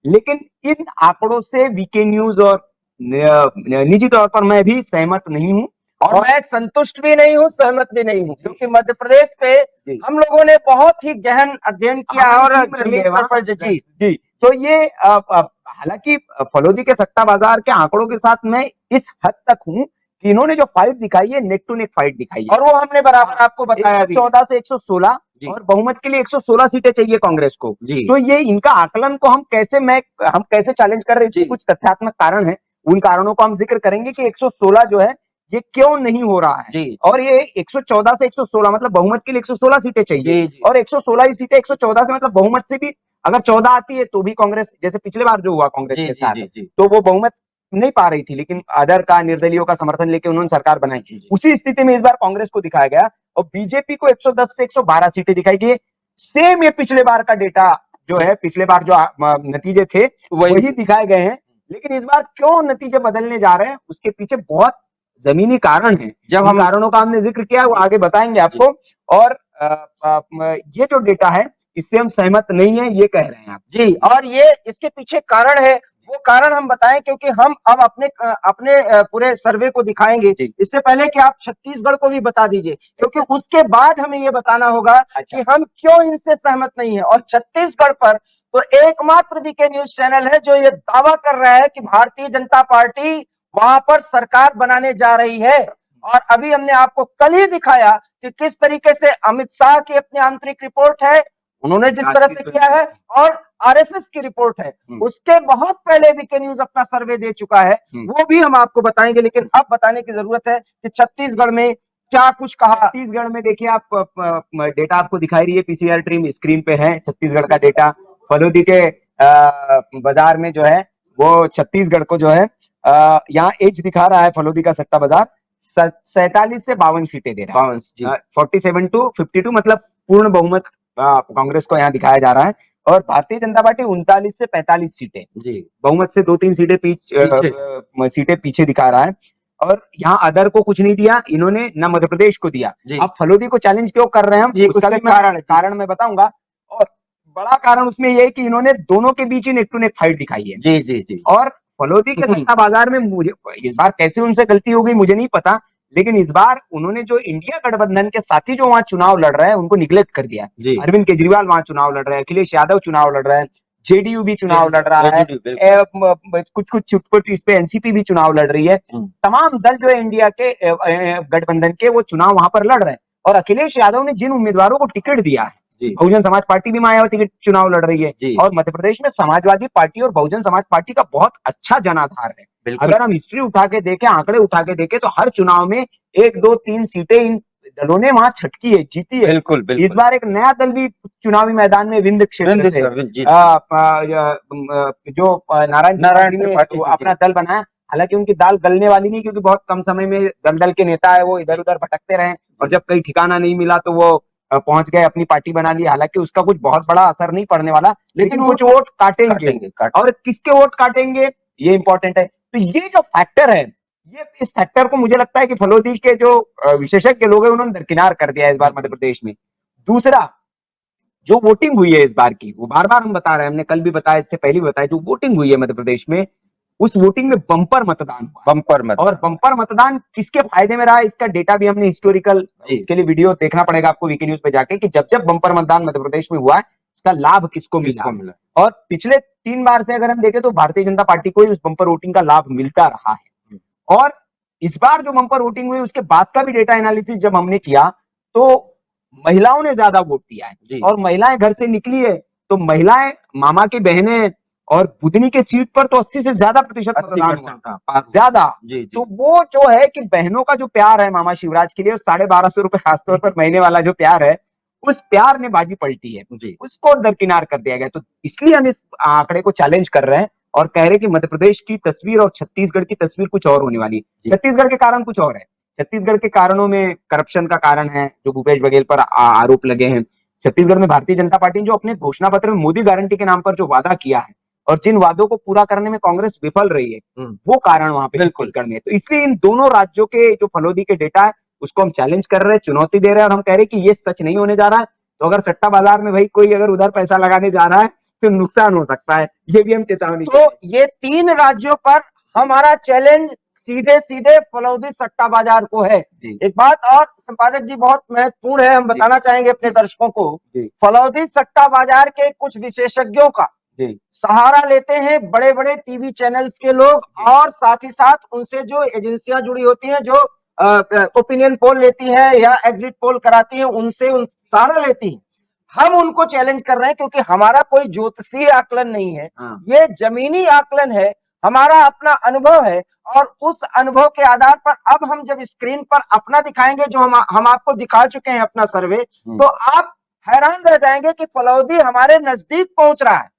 लेकिन इन आंकड़ों से वीके न्यूज और निजी तौर पर मैं भी सहमत नहीं हूं, और मैं संतुष्ट भी नहीं हूं, सहमत भी नहीं हूं, क्योंकि मध्य प्रदेश पे हम लोगों ने बहुत ही गहन अध्ययन किया और जमीन पर जी। तो ये हालांकि फलोदी के सट्टा बाजार के आंकड़ों के साथ मैं इस हद तक हूं कि इन्होंने जो फाइट दिखाई है, नेक टू नेक फाइट दिखाई है, और वो हमने बराबर आपको बताया। 14 से 116 और बहुमत के लिए 116 सीटें चाहिए कांग्रेस को। तो ये इनका आकलन को हम कैसे चैलेंज कर रहे हैं, इसके कुछ तथ्यात्मक कारण है। उन कारणों को हम जिक्र करेंगे कि 116 जो है ये क्यों नहीं हो रहा है, और ये 114 से 116 मतलब बहुमत के लिए 116 सीटें चाहिए, और 116 ही सीटें 114 से मतलब बहुमत से भी अगर 14 आती है तो भी कांग्रेस, जैसे पिछले बार जो हुआ कांग्रेस के साथ, तो वो बहुमत नहीं पा रही थी, लेकिन अदर का, निर्दलीयों का समर्थन लेके उन्होंने सरकार बनाई। उसी स्थिति में इस बार कांग्रेस को दिखाया गया, और बीजेपी को 110 से 112 सीटें दिखाई गई। सेम ये पिछले बार का डेटा जो है, पिछले बार जो नतीजे थे वही दिखाए गए हैं, लेकिन इस बार क्यों नतीजे बदलने जा रहे हैं, उसके पीछे बहुत जमीनी कारण है। जब हम कारणों का हमने जिक्र किया, वो आगे बताएंगे आपको। और ये जो डेटा है इससे हम सहमत नहीं है, ये कह रहे हैं आप जी। और ये इसके पीछे कारण है, वो कारण हम बताएं, क्योंकि हम अब अपने पूरे सर्वे को दिखाएंगे। इससे पहले कि आप छत्तीसगढ़ को भी बता दीजिए, क्योंकि उसके बाद हमें ये बताना होगा कि हम क्यों इनसे सहमत नहीं है। और छत्तीसगढ़ पर तो एकमात्र वीके न्यूज चैनल है जो ये दावा कर रहा है कि भारतीय जनता पार्टी वहां पर सरकार बनाने जा रही है। और अभी हमने आपको कल ही दिखाया कि किस तरीके से अमित शाह की अपनी आंतरिक रिपोर्ट है, उन्होंने जिस तरह से किया है, और आरएसएस की रिपोर्ट है, उसके बहुत पहले वीके न्यूज अपना सर्वे दे चुका है, वो भी हम आपको बताएंगे। लेकिन अब बताने की जरूरत है कि छत्तीसगढ़ में क्या कुछ कहा। छत्तीसगढ़ में देखिए, आप डेटा आपको दिखाई रही है, पीसीआर टीम स्क्रीन पे है छत्तीसगढ़ का डेटा। फलोदी के बाजार में जो है वो छत्तीसगढ़ को जो है यहाँ एज दिखा रहा है फलोदी का सट्टा बाजार 47 से 52 सीटें दे रहा है। 47 to 52 मतलब पूर्ण बहुमत कांग्रेस को यहाँ दिखाया जा रहा है। और भारतीय जनता पार्टी 39 से 45 सीटें बहुमत से 2-3 सीटें पीछे दिखा रहा है। और यहाँ अदर को कुछ नहीं दिया इन्होंने, न मध्य प्रदेश को दिया। अब फलोदी को चैलेंज क्यों कर रहे हैं हम, उसका भी कारण मैं बताऊंगा। और बड़ा कारण उसमें यह है कि इन्होंने दोनों के बीच ही नेक टू नेक फाइट दिखाई है। और फलोदी के सट्टा बाजार में मुझे इस बार कैसे उनसे गलती हो गई मुझे नहीं पता, लेकिन इस बार उन्होंने जो इंडिया गठबंधन के साथी जो वहां चुनाव लड़ रहे हैं उनको निगलेक्ट कर दिया। अरविंद केजरीवाल वहां चुनाव लड़ रहे हैं, अखिलेश यादव चुनाव लड़ रहे हैं, जेडीयू भी चुनाव लड़ रहा है, कुछ छुटपुट इस पे एनसीपी भी चुनाव लड़ रही है। तमाम दल जो है इंडिया के गठबंधन के वो चुनाव वहां पर लड़ रहे हैं। और अखिलेश यादव ने जिन उम्मीदवारों को टिकट दिया है, बहुजन समाज पार्टी भी मायावती के चुनाव लड़ रही है, और मध्य प्रदेश में समाजवादी पार्टी और बहुजन समाज पार्टी का बहुत अच्छा जनाधार है। अगर हम हिस्ट्री उठा के देखें, आंकड़े उठा के देखें, तो हर चुनाव में 1, 2, 3 सीटें इन दलों ने वहां छटकी है, जीती है। बिल्कुल। इस बार एक नया दल भी चुनावी मैदान में विंध्य क्षेत्र से जो नारायण ने अपना दल बनाया। हालांकि उनकी दाल गलने वाली नहीं, क्योंकि बहुत कम समय में दल के नेता है वो इधर उधर भटकते रहे, और जब कहीं ठिकाना नहीं मिला तो वो पहुंच गए, अपनी पार्टी बना ली। हालांकि उसका कुछ बहुत बड़ा असर नहीं पड़ने वाला, लेकिन कुछ वोट काटेंगे। और किसके वोट काटेंगे ये इंपॉर्टेंट है। तो ये जो फैक्टर है, ये इस फैक्टर को मुझे लगता है कि फलोदी के जो विशेषज्ञ लोग हैं उन्होंने दरकिनार कर दिया है इस बार मध्य प्रदेश में। दूसरा, जो वोटिंग हुई है इस बार की, वो बार बार हम बता रहे हैं, हमने कल भी बताया, इससे पहले भी बताया, जो वोटिंग हुई है मध्य प्रदेश में, उस वोटिंग में बम्पर मतदान हुआ। और बम्पर मतदान किसके फायदे में रहा, इसका डेटा भी हमने हिस्टोरिकल, इसके लिए वीडियो देखना पड़ेगा आपको वीके न्यूज पे जाके, कि जब जब बम्पर मतदान मध्य प्रदेश में हुआ है उसका लाभ किसको मिला। और पिछले 3 बार से अगर हम देखें तो भारतीय जनता पार्टी को ही उस बम्पर वोटिंग का लाभ मिलता रहा है। और इस बार जो बम्पर वोटिंग हुई उसके बाद का भी डेटा एनालिसिस जब हमने किया तो महिलाओं ने ज्यादा वोट दिया है, और महिलाएं घर से निकली है, तो महिलाएं, मामा की बहनें और बुधनी के सीट पर तो 80 से ज्यादा प्रतिशत ज्यादा। तो वो जो है कि बहनों का जो प्यार है मामा शिवराज के लिए, 1250 रुपए खासतौर पर महीने वाला जो प्यार है, उस प्यार ने बाजी पलटी है, उसको दरकिनार कर दिया गया। तो इसलिए हम इस आंकड़े को चैलेंज कर रहे हैं और कह रहे हैं कि मध्य प्रदेश की तस्वीर और छत्तीसगढ़ की तस्वीर कुछ और होने वाली है। छत्तीसगढ़ के कारण कुछ और है। छत्तीसगढ़ के कारणों में करप्शन का कारण है, जो भूपेश बघेल पर आरोप लगे हैं। छत्तीसगढ़ में भारतीय जनता पार्टी ने जो अपने घोषणा पत्र में मोदी गारंटी के नाम पर जो वादा किया है, और जिन वादों को पूरा करने में कांग्रेस विफल रही है, वो कारण वहां पे बिल्कुल करने हैं। तो इसलिए इन दोनों राज्यों के जो फलोदी के डेटा है उसको हम चैलेंज कर रहे हैं, चुनौती दे रहे हैं, और हम कह रहे हैं कि ये सच नहीं होने जा रहा है। तो अगर सट्टा बाजार में भाई कोई अगर उधर पैसा लगाने जा रहा है तो नुकसान हो सकता है, ये भी हम चेतावनी। तो ये 3 राज्यों पर हमारा चैलेंज सीधे सीधे फलोदी सट्टा बाजार को है। एक बात और संपादक जी बहुत महत्वपूर्ण है, हम बताना चाहेंगे अपने दर्शकों को, फलोदी सट्टा बाजार के कुछ विशेषज्ञों का सहारा लेते हैं बड़े बड़े टीवी चैनल्स के लोग, और साथ ही साथ उनसे जो एजेंसियां जुड़ी होती हैं, जो ओपिनियन पोल लेती हैं या एग्जिट पोल कराती हैं, उनसे सहारा लेती हैं। हम उनको चैलेंज कर रहे हैं क्योंकि हमारा कोई ज्योतिषीय आकलन नहीं है, ये जमीनी आकलन है, हमारा अपना अनुभव है। और उस अनुभव के आधार पर अब हम जब स्क्रीन पर अपना दिखाएंगे, जो हम आपको दिखा चुके हैं अपना सर्वे, तो आप हैरान रह जाएंगे कि फलोदी हमारे नजदीक पहुंच रहा है,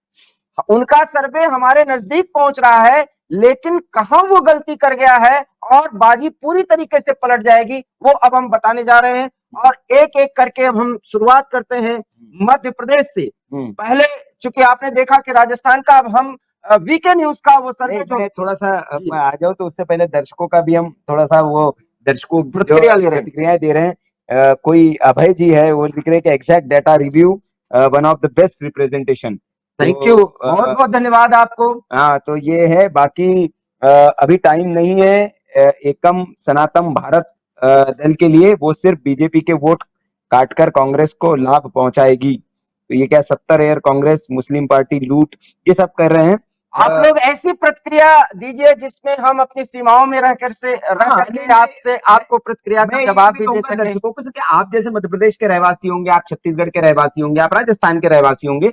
उनका सर्वे हमारे नजदीक पहुंच रहा है, लेकिन कहां वो गलती कर गया है और बाजी पूरी तरीके से पलट जाएगी, वो अब हम बताने जा रहे हैं। और एक एक करके हम शुरुआत करते हैं मध्य प्रदेश से। पहले चूंकि आपने देखा कि राजस्थान का, अब हम वीके न्यूज का वो सर्वे जो थोड़ा सा आ जाओ, तो उससे पहले दर्शकों का भी हम थोड़ा सा वो दर्शकों प्रतिक्रिया दे रहे हैं। कोई अभय जी है, वो लिख रहे हैं कि exact data review one of the best representation. Thank you, बहुत बहुत धन्यवाद आपको। हाँ, तो ये है, बाकी अभी टाइम नहीं है एकम सनातन भारत दल के लिए, वो सिर्फ बीजेपी के वोट काटकर कांग्रेस को लाभ पहुंचाएगी। तो ये क्या 70 एयर कांग्रेस मुस्लिम पार्टी लूट, ये सब कर रहे हैं। आप लोग ऐसी प्रतिक्रिया दीजिए जिसमें हम अपनी सीमाओं में रह करके आपसे आपको प्रतिक्रिया का जवाब भी दे सकें। आप जैसे मध्य प्रदेश के रहवासी होंगे, आप छत्तीसगढ़ के रहवासी होंगे, आप राजस्थान के रहवासी होंगे,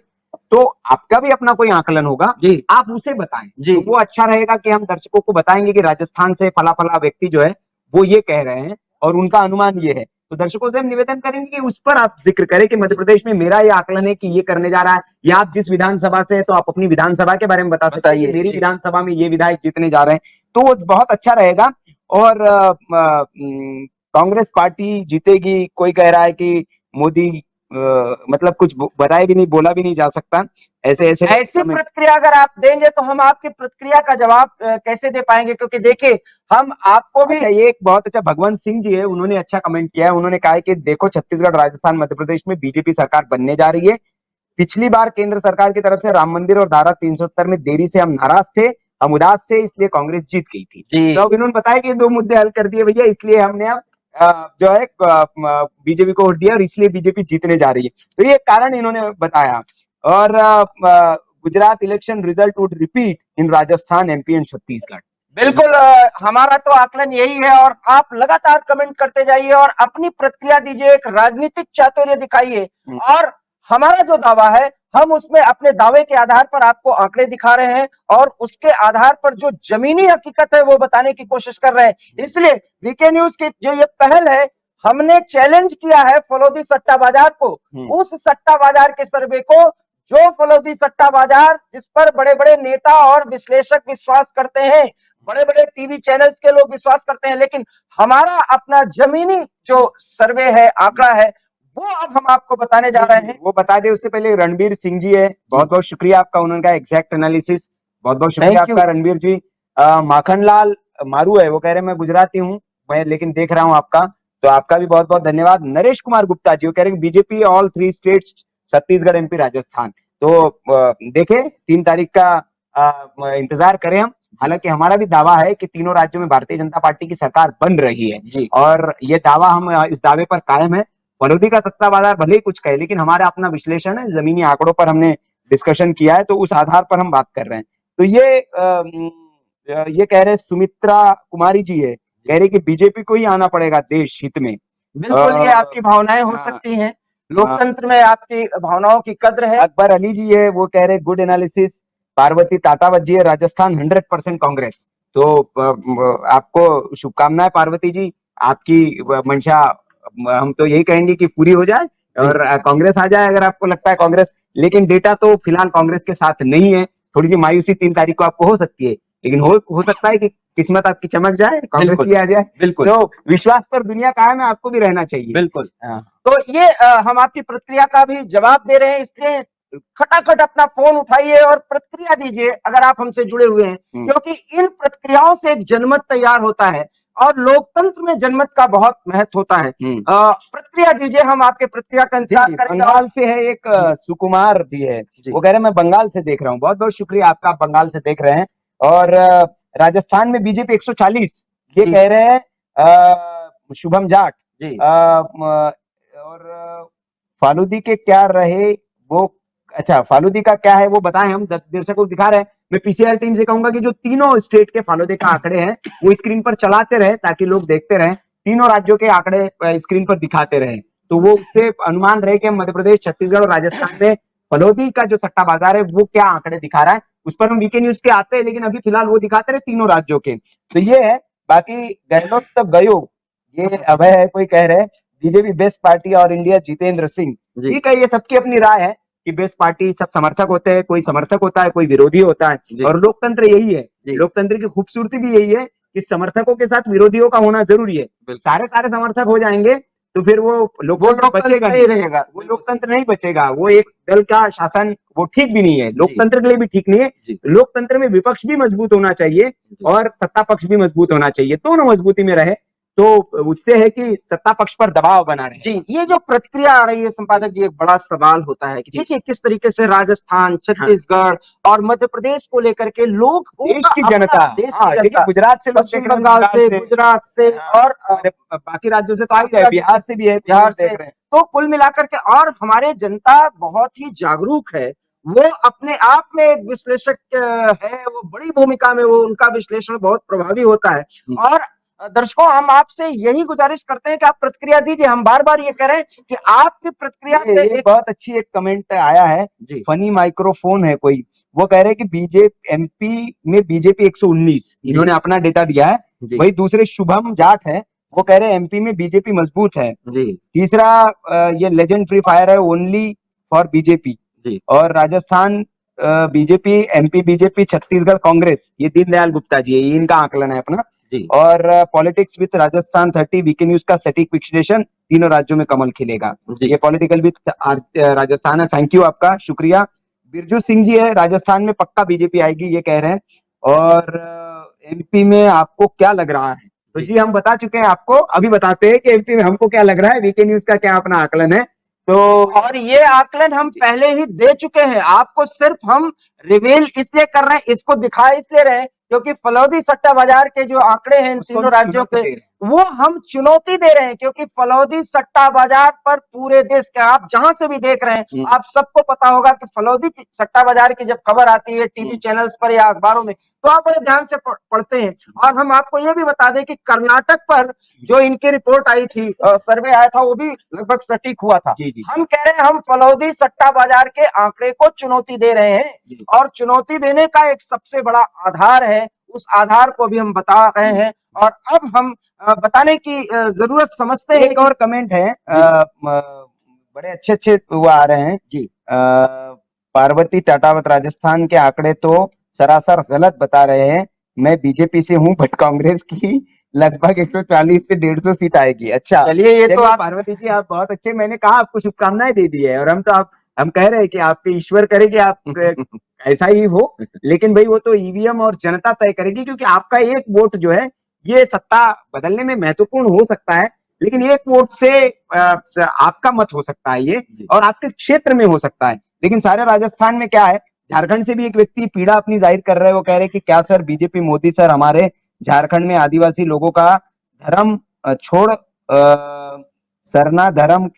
तो आपका भी अपना कोई आकलन होगा, आप उसे बताएं जी। तो वो अच्छा रहेगा कि हम दर्शकों को बताएंगे कि राजस्थान से फला फला व्यक्ति जो है वो ये कह रहे हैं, और उनका अनुमान ये है। तो दर्शकों से हम निवेदन करेंगे कि उस पर आप जिक्र करें कि मध्य प्रदेश में मेरा ये आकलन है कि ये करने जा रहा है, या आप जिस विधानसभा से है तो आप अपनी विधानसभा के बारे में बता सकते हैं, मेरी विधानसभा में ये विधायक जीतने जा रहे हैं, तो वो बहुत अच्छा रहेगा। और कांग्रेस पार्टी जीतेगी, कोई कह रहा है कि मोदी मतलब कुछ बताए भी नहीं, बोला भी नहीं जा सकता। ऐसी प्रतिक्रिया अगर आप देंगे तो हम आपकी प्रतिक्रिया का जवाब कैसे दे पाएंगे, क्योंकि देखिए हम आपको भी। अच्छा, ये एक बहुत अच्छा भगवंत सिंह जी है, उन्होंने अच्छा कमेंट किया है। उन्होंने कहा है कि देखो छत्तीसगढ़, राजस्थान, मध्य प्रदेश में बीजेपी सरकार बनने जा रही है। पिछली बार केंद्र सरकार की तरफ से राम मंदिर और धारा 370 में देरी से हम नाराज थे, हम उदास थे, इसलिए कांग्रेस जीत गई थी। तो इन्होंने बताया कि 2 मुद्दे हल कर दिए भैया, इसलिए हमने अब जो है बीजेपी को वोट दिया और इसलिए बीजेपी जीतने जा रही है। तो ये कारण इन्होंने बताया। और Gujarat election result would repeat in Rajasthan, MP and Chhattisgarh. बिल्कुल, हमारा तो आकलन यही है और आप लगातार कमेंट करते जाइए और अपनी प्रतिक्रिया दीजिए, एक राजनीतिक चातुर्य दिखाइए। और हमारा जो दावा है, हम उसमें अपने दावे के आधार पर आपको आंकड़े दिखा रहे हैं और उसके आधार पर जो जमीनी हकीकत है वो बताने की कोशिश कर रहे हैं। इसलिए वीके न्यूज की जो ये पहल है, हमने चैलेंज किया है फलोदी सट्टा बाजार को, उस सट्टा बाजार के सर्वे को, जो फलोदी सट्टा बाजार जिस पर बड़े बड़े नेता और विश्लेषक विश्वास करते हैं, बड़े बड़े टीवी चैनल्स के लोग विश्वास करते हैं, लेकिन हमारा अपना जमीनी जो सर्वे है, आंकड़ा है, वो अब हम आपको बताने जा रहे हैं। वो बता दे उससे पहले रणबीर सिंह जी है, बहुत बहुत शुक्रिया आपका, उन्होंने कहा एग्जैक्ट एनालिसिस, बहुत बहुत शुक्रिया आपका रणबीर जी। माखनलाल मारू है, वो कह रहे हैं मैं गुजराती हूँ मैं, लेकिन देख रहा हूँ आपका, तो आपका भी बहुत बहुत धन्यवाद। नरेश कुमार गुप्ता जी वो कह रहे हैं BJP all 3 states, Chhattisgarh, MP, Rajasthan. तो देखे 3 तारीख का इंतजार करें हम। हालांकि हमारा भी दावा है कि तीनों राज्यों में भारतीय जनता पार्टी की सरकार बन रही है जी। और ये दावा, हम इस दावे पर कायम है। फलोदी का सत्ता बाजार भले ही कुछ कहे, लेकिन हमारा अपना विश्लेषण है, जमीनी आंकड़ों पर हमने डिस्कशन किया है, तो उस आधार पर हम बात कर रहे हैं। तो ये कह रहे सुमित्रा कुमारी जी है, कह रहे कि बीजेपी को ही आना पड़ेगा देश हित में। बिल्कुल, ये आपकी भावनाएं हो सकती हैं, लोकतंत्र में आपकी भावनाओं की कद्र है। अकबर अली जी है, वो कह रहे गुड एनालिसिस। पार्वती टाटावत जी है, राजस्थान 100% कांग्रेस। तो आपको शुभकामनाएं पार्वती जी, आपकी मंशा हम तो यही कहेंगे कि पूरी हो जाए और कांग्रेस आ जाए, अगर आपको लगता है कांग्रेस। लेकिन डेटा तो फिलहाल कांग्रेस के साथ नहीं है, थोड़ी सी मायूसी 3 तारीख को आपको हो सकती है, लेकिन हो सकता है कि किस्मत आपकी चमक जाए, कांग्रेस ही आ जाए। बिल्कुल, तो विश्वास पर दुनिया कायम है, आपको भी रहना चाहिए। बिल्कुल। तो ये हम आपकी प्रतिक्रिया का भी जवाब दे रहे हैं, इसलिए खटाखट अपना फोन उठाइए और प्रतिक्रिया दीजिए अगर आप हमसे जुड़े हुए हैं, क्योंकि इन प्रतिक्रियाओं से एक जनमत तैयार होता है और लोकतंत्र में जनमत का बहुत महत्व होता है। प्रतिक्रिया दीजिए, हम आपके प्रतिक्रिया का इंतजार करेंगे। बंगाल से है एक सुकुमार जी है, वो कह रहे हैं मैं बंगाल से देख रहा हूँ। बहुत बहुत शुक्रिया आपका, आप बंगाल से देख रहे हैं। और राजस्थान में बीजेपी 140, ये कह रहे हैं शुभम जाट जी। और फालूदी के क्या रहे वो, अच्छा फालूदी का क्या है वो बताएं, हम दर्शकों को दिखा रहे हैं। मैं पीसीआर टीम से कहूंगा कि जो तीनों स्टेट के फालूदे का आंकड़े हैं वो स्क्रीन पर चलाते रहे, ताकि लोग देखते रहें, तीनों राज्यों के आंकड़े स्क्रीन पर दिखाते रहे, तो वो उससे अनुमान रहे कि मध्य प्रदेश, छत्तीसगढ़ और राजस्थान में फलोदी का जो सट्टा बाजार है वो क्या आंकड़े दिखा रहा है। उस पर हम वीके न्यूज के आते हैं, लेकिन अभी फिलहाल वो दिखाते रहे तीनों राज्यों के। तो ये है, बाकी गहलोत तब गयो, ये अभय है, कोई कह रहे बीजेपी बेस्ट पार्टी और इंडिया जितेंद्र सिंह। ठीक है, ये सबकी अपनी राय है कि बेस्ट पार्टी, सब समर्थक होते हैं, कोई समर्थक होता है, कोई विरोधी होता है, और लोकतंत्र यही है, लोकतंत्र की खूबसूरती भी यही है कि समर्थकों के साथ विरोधियों का होना जरूरी है। सारे समर्थक हो जाएंगे तो फिर वो लोकतंत्र बचेगा नहीं रहेगा, वो लोकतंत्र नहीं बचेगा, वो एक दल का शासन वो ठीक भी नहीं है, लोकतंत्र के लिए भी ठीक नहीं है। लोकतंत्र में विपक्ष भी मजबूत होना चाहिए और सत्ता पक्ष भी मजबूत होना चाहिए, दोनों मजबूती में रहे, तो उससे है कि सत्ता पक्ष पर दबाव बना रहे। जी, ये जो प्रतिक्रिया आ रही है संपादक जी, एक बड़ा सवाल होता है कि देखिए किस तरीके से राजस्थान, छत्तीसगढ़ और मध्य प्रदेश को लेकर के लोग, देश की जनता, गुजरात से, पश्चिम बंगाल से, गुजरात से और बाकी राज्यों से तो आ ही रहे, बिहार से भी है, बिहार से, तो कुल मिलाकर के, और हमारे जनता बहुत ही जागरूक है, वो अपने आप में एक विश्लेषक है, वो बड़ी भूमिका में, वो उनका विश्लेषण बहुत प्रभावी होता है। और दर्शकों, हम आपसे यही गुजारिश करते हैं कि आप प्रतिक्रिया दीजिए। हम बार बार ये कह रहे हैं कि आपकी प्रतिक्रिया से एक बहुत अच्छी एक कमेंट आया है, फनी माइक्रोफोन है कोई, वो कह रहे हैं कि बीजेपी एमपी में बीजेपी 119, इन्होंने अपना डेटा दिया है। वही दूसरे शुभम जाट है, वो कह रहे हैं एमपी में बीजेपी मजबूत है जी तीसरा ये लेजेंड फ्री फायर है ओनली फॉर बीजेपी जी और Rajasthan BJP MP BJP Chhattisgarh Congress ये दीनदयाल गुप्ता जी है ये इनका आकलन है अपना जी और politics with Rajasthan 30 VK news का सटीक विश्लेषण तीनों राज्यों में कमल खिलेगा जी ये पॉलिटिकल विद राजस्थान है थैंक यू आपका शुक्रिया बिरजू सिंह जी है राजस्थान में पक्का बीजेपी आएगी ये कह रहे हैं और एमपी में आपको क्या लग रहा है तो जी हम बता चुके हैं आपको अभी बताते हैं कि एमपी में हमको क्या लग रहा है वीके न्यूज का क्या अपना आकलन है तो और ये आकलन हम पहले ही दे चुके हैं आपको सिर्फ हम रिवील इसलिए कर रहे हैं इसको दिखा इसलिए रहे हैं क्योंकि फलौदी सट्टा बाजार के जो आंकड़े हैं इन तीनों राज्यों के वो हम चुनौती दे रहे हैं क्योंकि फलौदी सट्टा बाजार पर पूरे देश के आप जहां से भी देख रहे हैं आप सबको पता होगा कि फलौदी सट्टा बाजार की जब खबर आती है टीवी चैनल्स पर या अखबारों में तो आप बड़े ध्यान से पढ़ते हैं और हम आपको ये भी बता दें कि कर्नाटक पर जो इनकी रिपोर्ट आई थी सर्वे आया था वो भी लगभग सटीक हुआ था जी, जी। हम कह रहे हैं हम फलौदी सट्टा बाजार के आंकड़े को चुनौती दे रहे हैं और चुनौती देने का एक सबसे बड़ा आधार है उस आधार को भी हम बता रहे हैं और अब हम बताने की जरूरत समझते हैं एक और कमेंट है बड़े अच्छे अच्छे वो आ रहे हैं जी पार्वती टाटावत राजस्थान के आंकड़े तो सरासर गलत बता रहे हैं मैं बीजेपी से हूं बट कांग्रेस की लगभग 140 से 150 सीट आएगी अच्छा चलिए ये तो आप पार्वती जी आप बहुत अच्छे मैंने कहा आपको शुभकामनाएं दे दी है और हम कह रहे हैं कि आपके ईश्वर करे कि आप ऐसा ही हो लेकिन भाई वो तो ईवीएम और जनता तय करेगी क्योंकि आपका एक वोट जो है ये सत्ता बदलने में महत्वपूर्ण हो सकता है लेकिन एक वोट से आपका मत हो सकता है ये और आपके क्षेत्र में हो सकता है लेकिन सारे राजस्थान में क्या है झारखंड से भी एक व्यक्ति पीड़ा अपनी जाहिर कर रहे हैं वो कह रहे हैं कि क्या सर बीजेपी मोदी सर हमारे झारखंड में आदिवासी लोगों का धर्म छोड़ सरना धर्म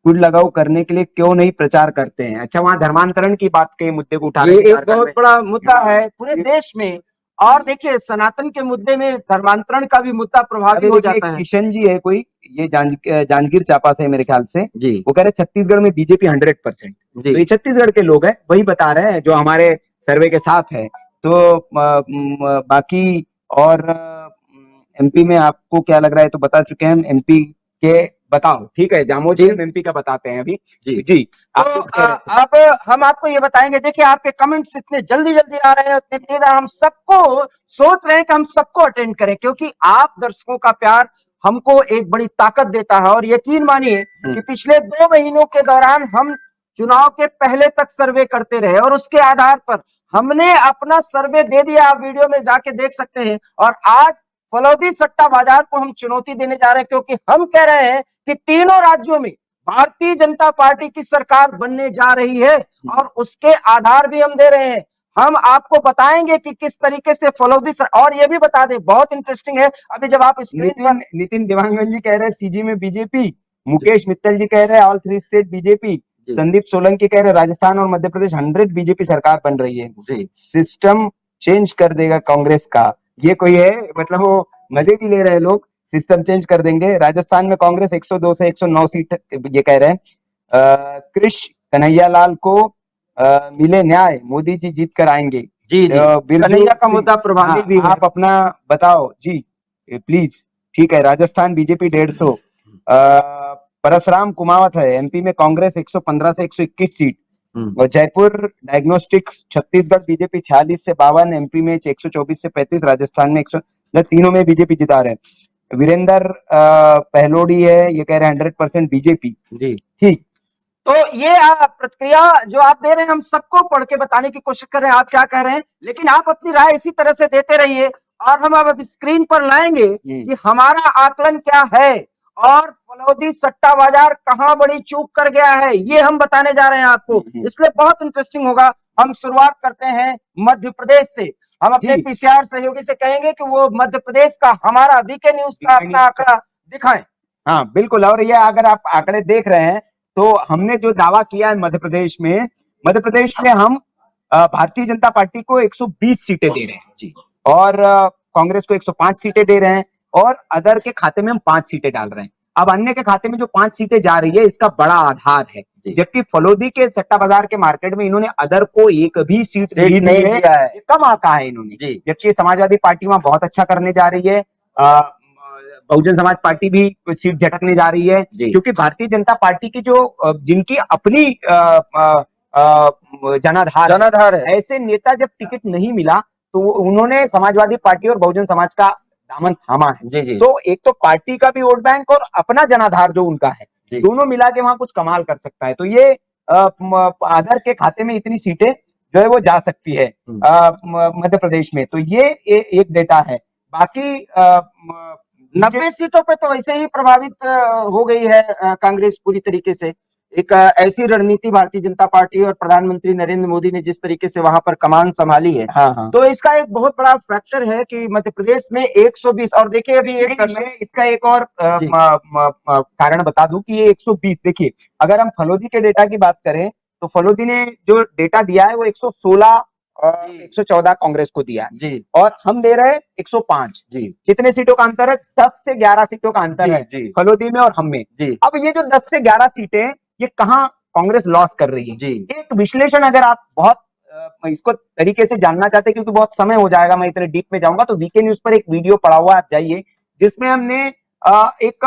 कुल लगाव करने के लिए क्यों नहीं प्रचार करते हैं अच्छा वहां धर्मांतरण की बात के मुद्दे को उठा ये एक बहुत बड़ा मुद्दा है पूरे देश में और देखिए सनातन के मुद्दे में धर्मांतरण का भी मुद्दा प्रभावी हो जाता है किशन जी है कोई ये जांजगीर चांपा से मेरे ख्याल से जी वो कह रहे छत्तीसगढ़ में बीजेपी 100% तो ये छत्तीसगढ़ के लोग हैं वही बता रहे हैं जो हमारे सर्वे के साथ है तो बाकी और एमपी में आपको क्या लग रहा है तो बता चुके हैं हम एमपी के बताओ ठीक है जामो जी हम एमपी का बताते हैं अभी जी तो अब हम आपको ये बताएंगे देखिए आपके कमेंट्स इतने जल्दी जल्दी आ रहे हैं इतने तेज हम सबको सोच रहे हैं कि हम सबको अटेंड करें क्योंकि आप दर्शकों का प्यार हमको एक बड़ी ताकत देता है और यकीन मानिए कि पिछले 2 महीनों के दौरान हम चुनाव के पहले तक सर्वे करते रहे और उसके आधार पर हमने अपना सर्वे दे दिया आप वीडियो में जाके देख सकते हैं और आज फलौदी सट्टा बाजार को हम चुनौती देने जा रहे हैं क्योंकि हम कह रहे हैं कि तीनों राज्यों में भारतीय जनता पार्टी की सरकार बनने जा रही है और उसके आधार भी हम दे रहे हैं हम आपको बताएंगे कि किस तरीके से फलौदी और ये भी बता दें बहुत इंटरेस्टिंग है अभी जब आप स्क्रीन पर नितिन देवांगन जी कह रहे हैं सीजी में बीजेपी मुकेश मित्तल जी कह रहे हैं all 3 state BJP Sandeep Solanki कह रहे राजस्थान और मध्य प्रदेश 100 बीजेपी सरकार बन रही है जी सिस्टम चेंज कर देगा कांग्रेस का ये कोई है मतलब वो मजे भी ले रहे हैं लोग सिस्टम चेंज कर देंगे राजस्थान में कांग्रेस 102 से 109 सीट ये कह रहे हैं कृष कन्हैयालाल को मिले न्याय मोदी जी जीत कर आएंगे जी कन्हैया का मुद्दा प्रभावी भी आप अपना बताओ जी प्लीज ठीक है राजस्थान बीजेपी 150 परसराम कुमावत है एमपी में कांग्रेस 115 से 121 सीट और जयपुर डायग्नोस्टिक्स छत्तीसगढ़ बीजेपी 46 से 52 एमपी में 124 से 35 राजस्थान में 100 तीनों में बीजेपी जिता रहे हैं वीरेंद्र पहलोड़ी है ये कह रहे हैं 100% बीजेपी जी ठीक तो ये प्रतिक्रिया जो आप दे रहे हैं हम सबको पढ़ के बताने की कोशिश कर रहे हैं आप क्या कह रहे हैं लेकिन आप अपनी राय इसी तरह से देते रहिए और हम अब स्क्रीन पर लाएंगे कि हमारा आकलन क्या है और फलौदी सट्टा बाजार कहां बड़ी चूक कर गया है ये हम बताने जा रहे हैं आपको इसलिए बहुत इंटरेस्टिंग होगा हम शुरुआत करते हैं मध्य प्रदेश से हम अपने पीसीआर सहयोगी से कहेंगे कि वो मध्य प्रदेश का हमारा वीके न्यूज का अपना आंकड़ा दिखाएं हाँ बिल्कुल और ये अगर आप आंकड़े देख रहे हैं तो हमने जो दावा किया है मध्य प्रदेश में हम भारतीय जनता पार्टी को 120 सीटें दे रहे हैं जी और कांग्रेस को 105 सीटें दे रहे हैं और अदर के खाते में हम 5 सीटें डाल रहे हैं अब अन्य के खाते में जो 5 सीटें जा रही है इसका बड़ा आधार है जबकि फलौदी के सट्टा बाजार के मार्केट में इन्होंने अदर को एक भी सीट नहीं दिया है कम आका है इन्होंने जबकि समाजवादी पार्टी वहां बहुत अच्छा करने जा रही है बहुजन समाज पार्टी भी सीट झटकने जा रही है, क्योंकि भारतीय जनता पार्टी की जो जिनकी अपनी जनाधार है, ऐसे नेता जब टिकट नहीं मिला तो उन्होंने समाजवादी पार्टी और बहुजन समाज का दामन थामा है। तो एक तो पार्टी का भी वोट बैंक और अपना जनाधार जो उनका है, दोनों मिला के वहां कुछ कमाल कर सकता है। तो ये आधार के खाते में इतनी सीटें जो है वो जा सकती है मध्य प्रदेश में। तो ये एक डेटा है। बाकी 90 सीटों पे तो ऐसे ही प्रभावित हो गई है कांग्रेस पूरी तरीके से। एक ऐसी रणनीति भारतीय जनता पार्टी और प्रधानमंत्री नरेंद्र मोदी ने जिस तरीके से वहां पर कमान संभाली है, तो इसका एक बहुत बड़ा फैक्टर है कि मध्य प्रदेश में 120। और देखिए अभी इसका एक और कारण बता दूं कि ये 120, देखिए अगर हम फलोदी के डेटा की बात करें तो फलोदी ने जो डेटा दिया है वो 116 114 कांग्रेस को दिया है जी, और हम दे रहे हैं 105 जी। कितने सीटों का अंतर है? 10 से 11 सीटों का अंतर है फलोदी में और हम में जी। अब ये जो 10 से 11 सीटें ये कहां कांग्रेस लॉस कर रही है जी। एक विश्लेषण अगर आप बहुत इसको तरीके से जानना चाहते हैं, क्योंकि बहुत समय हो जाएगा मैं इतने डीप में जाऊंगा, तो वीके न्यूज पर एक वीडियो पड़ा हुआ है, आप जाइए, जिसमें हमने एक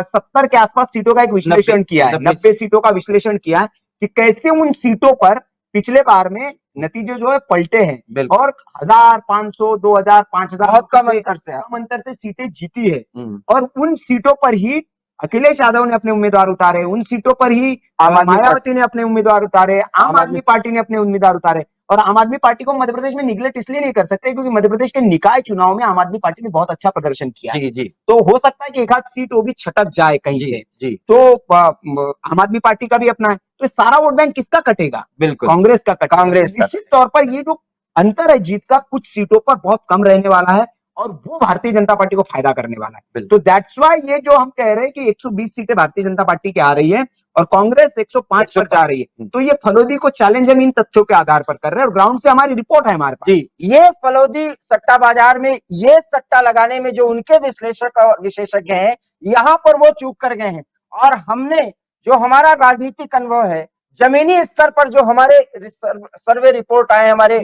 70 के आसपास सीटों का एक विश्लेषण किया है, 90 सीटों का विश्लेषण किया है कि कैसे उन सीटों पर पिछले बार में नतीजे जो है पलटे हैं और 1000, 500, 2000, 5000 बहुत कम अंतर से सीटें जीती है। और उन सीटों पर ही अखिलेश यादव ने अपने उम्मीदवार उतारे, उन सीटों पर ही मायावती ने अपने उम्मीदवार उतारे, आम आदमी पार्टी ने अपने उम्मीदवार उतारे। और आम आदमी पार्टी को मध्य प्रदेश में निगलेक्ट इसलिए नहीं कर सकते क्योंकि मध्य प्रदेश के निकाय चुनाव में आम आदमी पार्टी ने बहुत अच्छा प्रदर्शन किया जी। तो हो सकता है कि एक आध सीट वो भी छटक जाए कहीं से, तो आम आदमी पार्टी का भी अपना है। तो सारा वोट बैंक किसका कटेगा? बिल्कुल कांग्रेस का कटेगा। कांग्रेस निश्चित तौर पर ये जो अंतर है जीत का कुछ सीटों पर बहुत कम रहने वाला है और वो भारतीय जनता पार्टी को फायदा करने वाला है। तो दैट्स व्हाई ये जो हम कह रहे हैं कि 120 सीटें भारतीय जनता पार्टी की आ रही है और कांग्रेस 105 पर जा रही है, तो ये फलोदी को चैलेंज हम इन तथ्यों के आधार पर कर रहे हैं और ग्राउंड से हमारी रिपोर्ट है हमारे पास जी। ये फलोदी सट्टा बाजार में ये सट्टा लगाने में जो उनके विश्लेषक और विशेषज्ञ हैं, यहाँ पर वो चूक कर गए हैं। और हमने जो हमारा राजनीतिक अनुभव है, जमीनी स्तर पर जो हमारे सर्वे रिपोर्ट आए हमारे,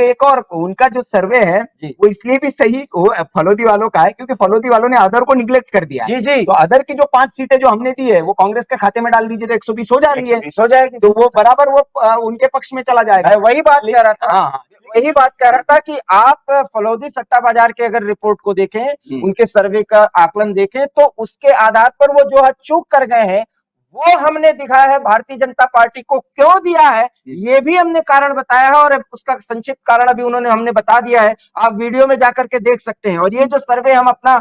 एक और उनका जो सर्वे है वो इसलिए भी सही फलोदी वालों का है क्योंकि फलोदी वालों ने अदर को निगलेक्ट कर दिया जी। तो अदर की जो 5 सीटें जो हमने दी है वो कांग्रेस के खाते में डाल दीजिए तो 120 हो जा रही है, 120 हो जाएगी, तो वो बराबर वो उनके पक्ष में चला जाएगा। वही बात कह रहा था, वही बात कह रहा था कि आप फलोदी सट्टा बाजार के अगर रिपोर्ट को देखें, उनके सर्वे का आकलन देखें, तो उसके आधार पर वो जो चूक कर गए हैं वो हमने दिखाया है। भारतीय जनता पार्टी को क्यों दिया है ये भी हमने कारण बताया है और उसका संक्षिप्त कारण अभी उन्होंने हमने बता दिया है, आप वीडियो में जाकर के देख सकते हैं। और ये जो सर्वे हम अपना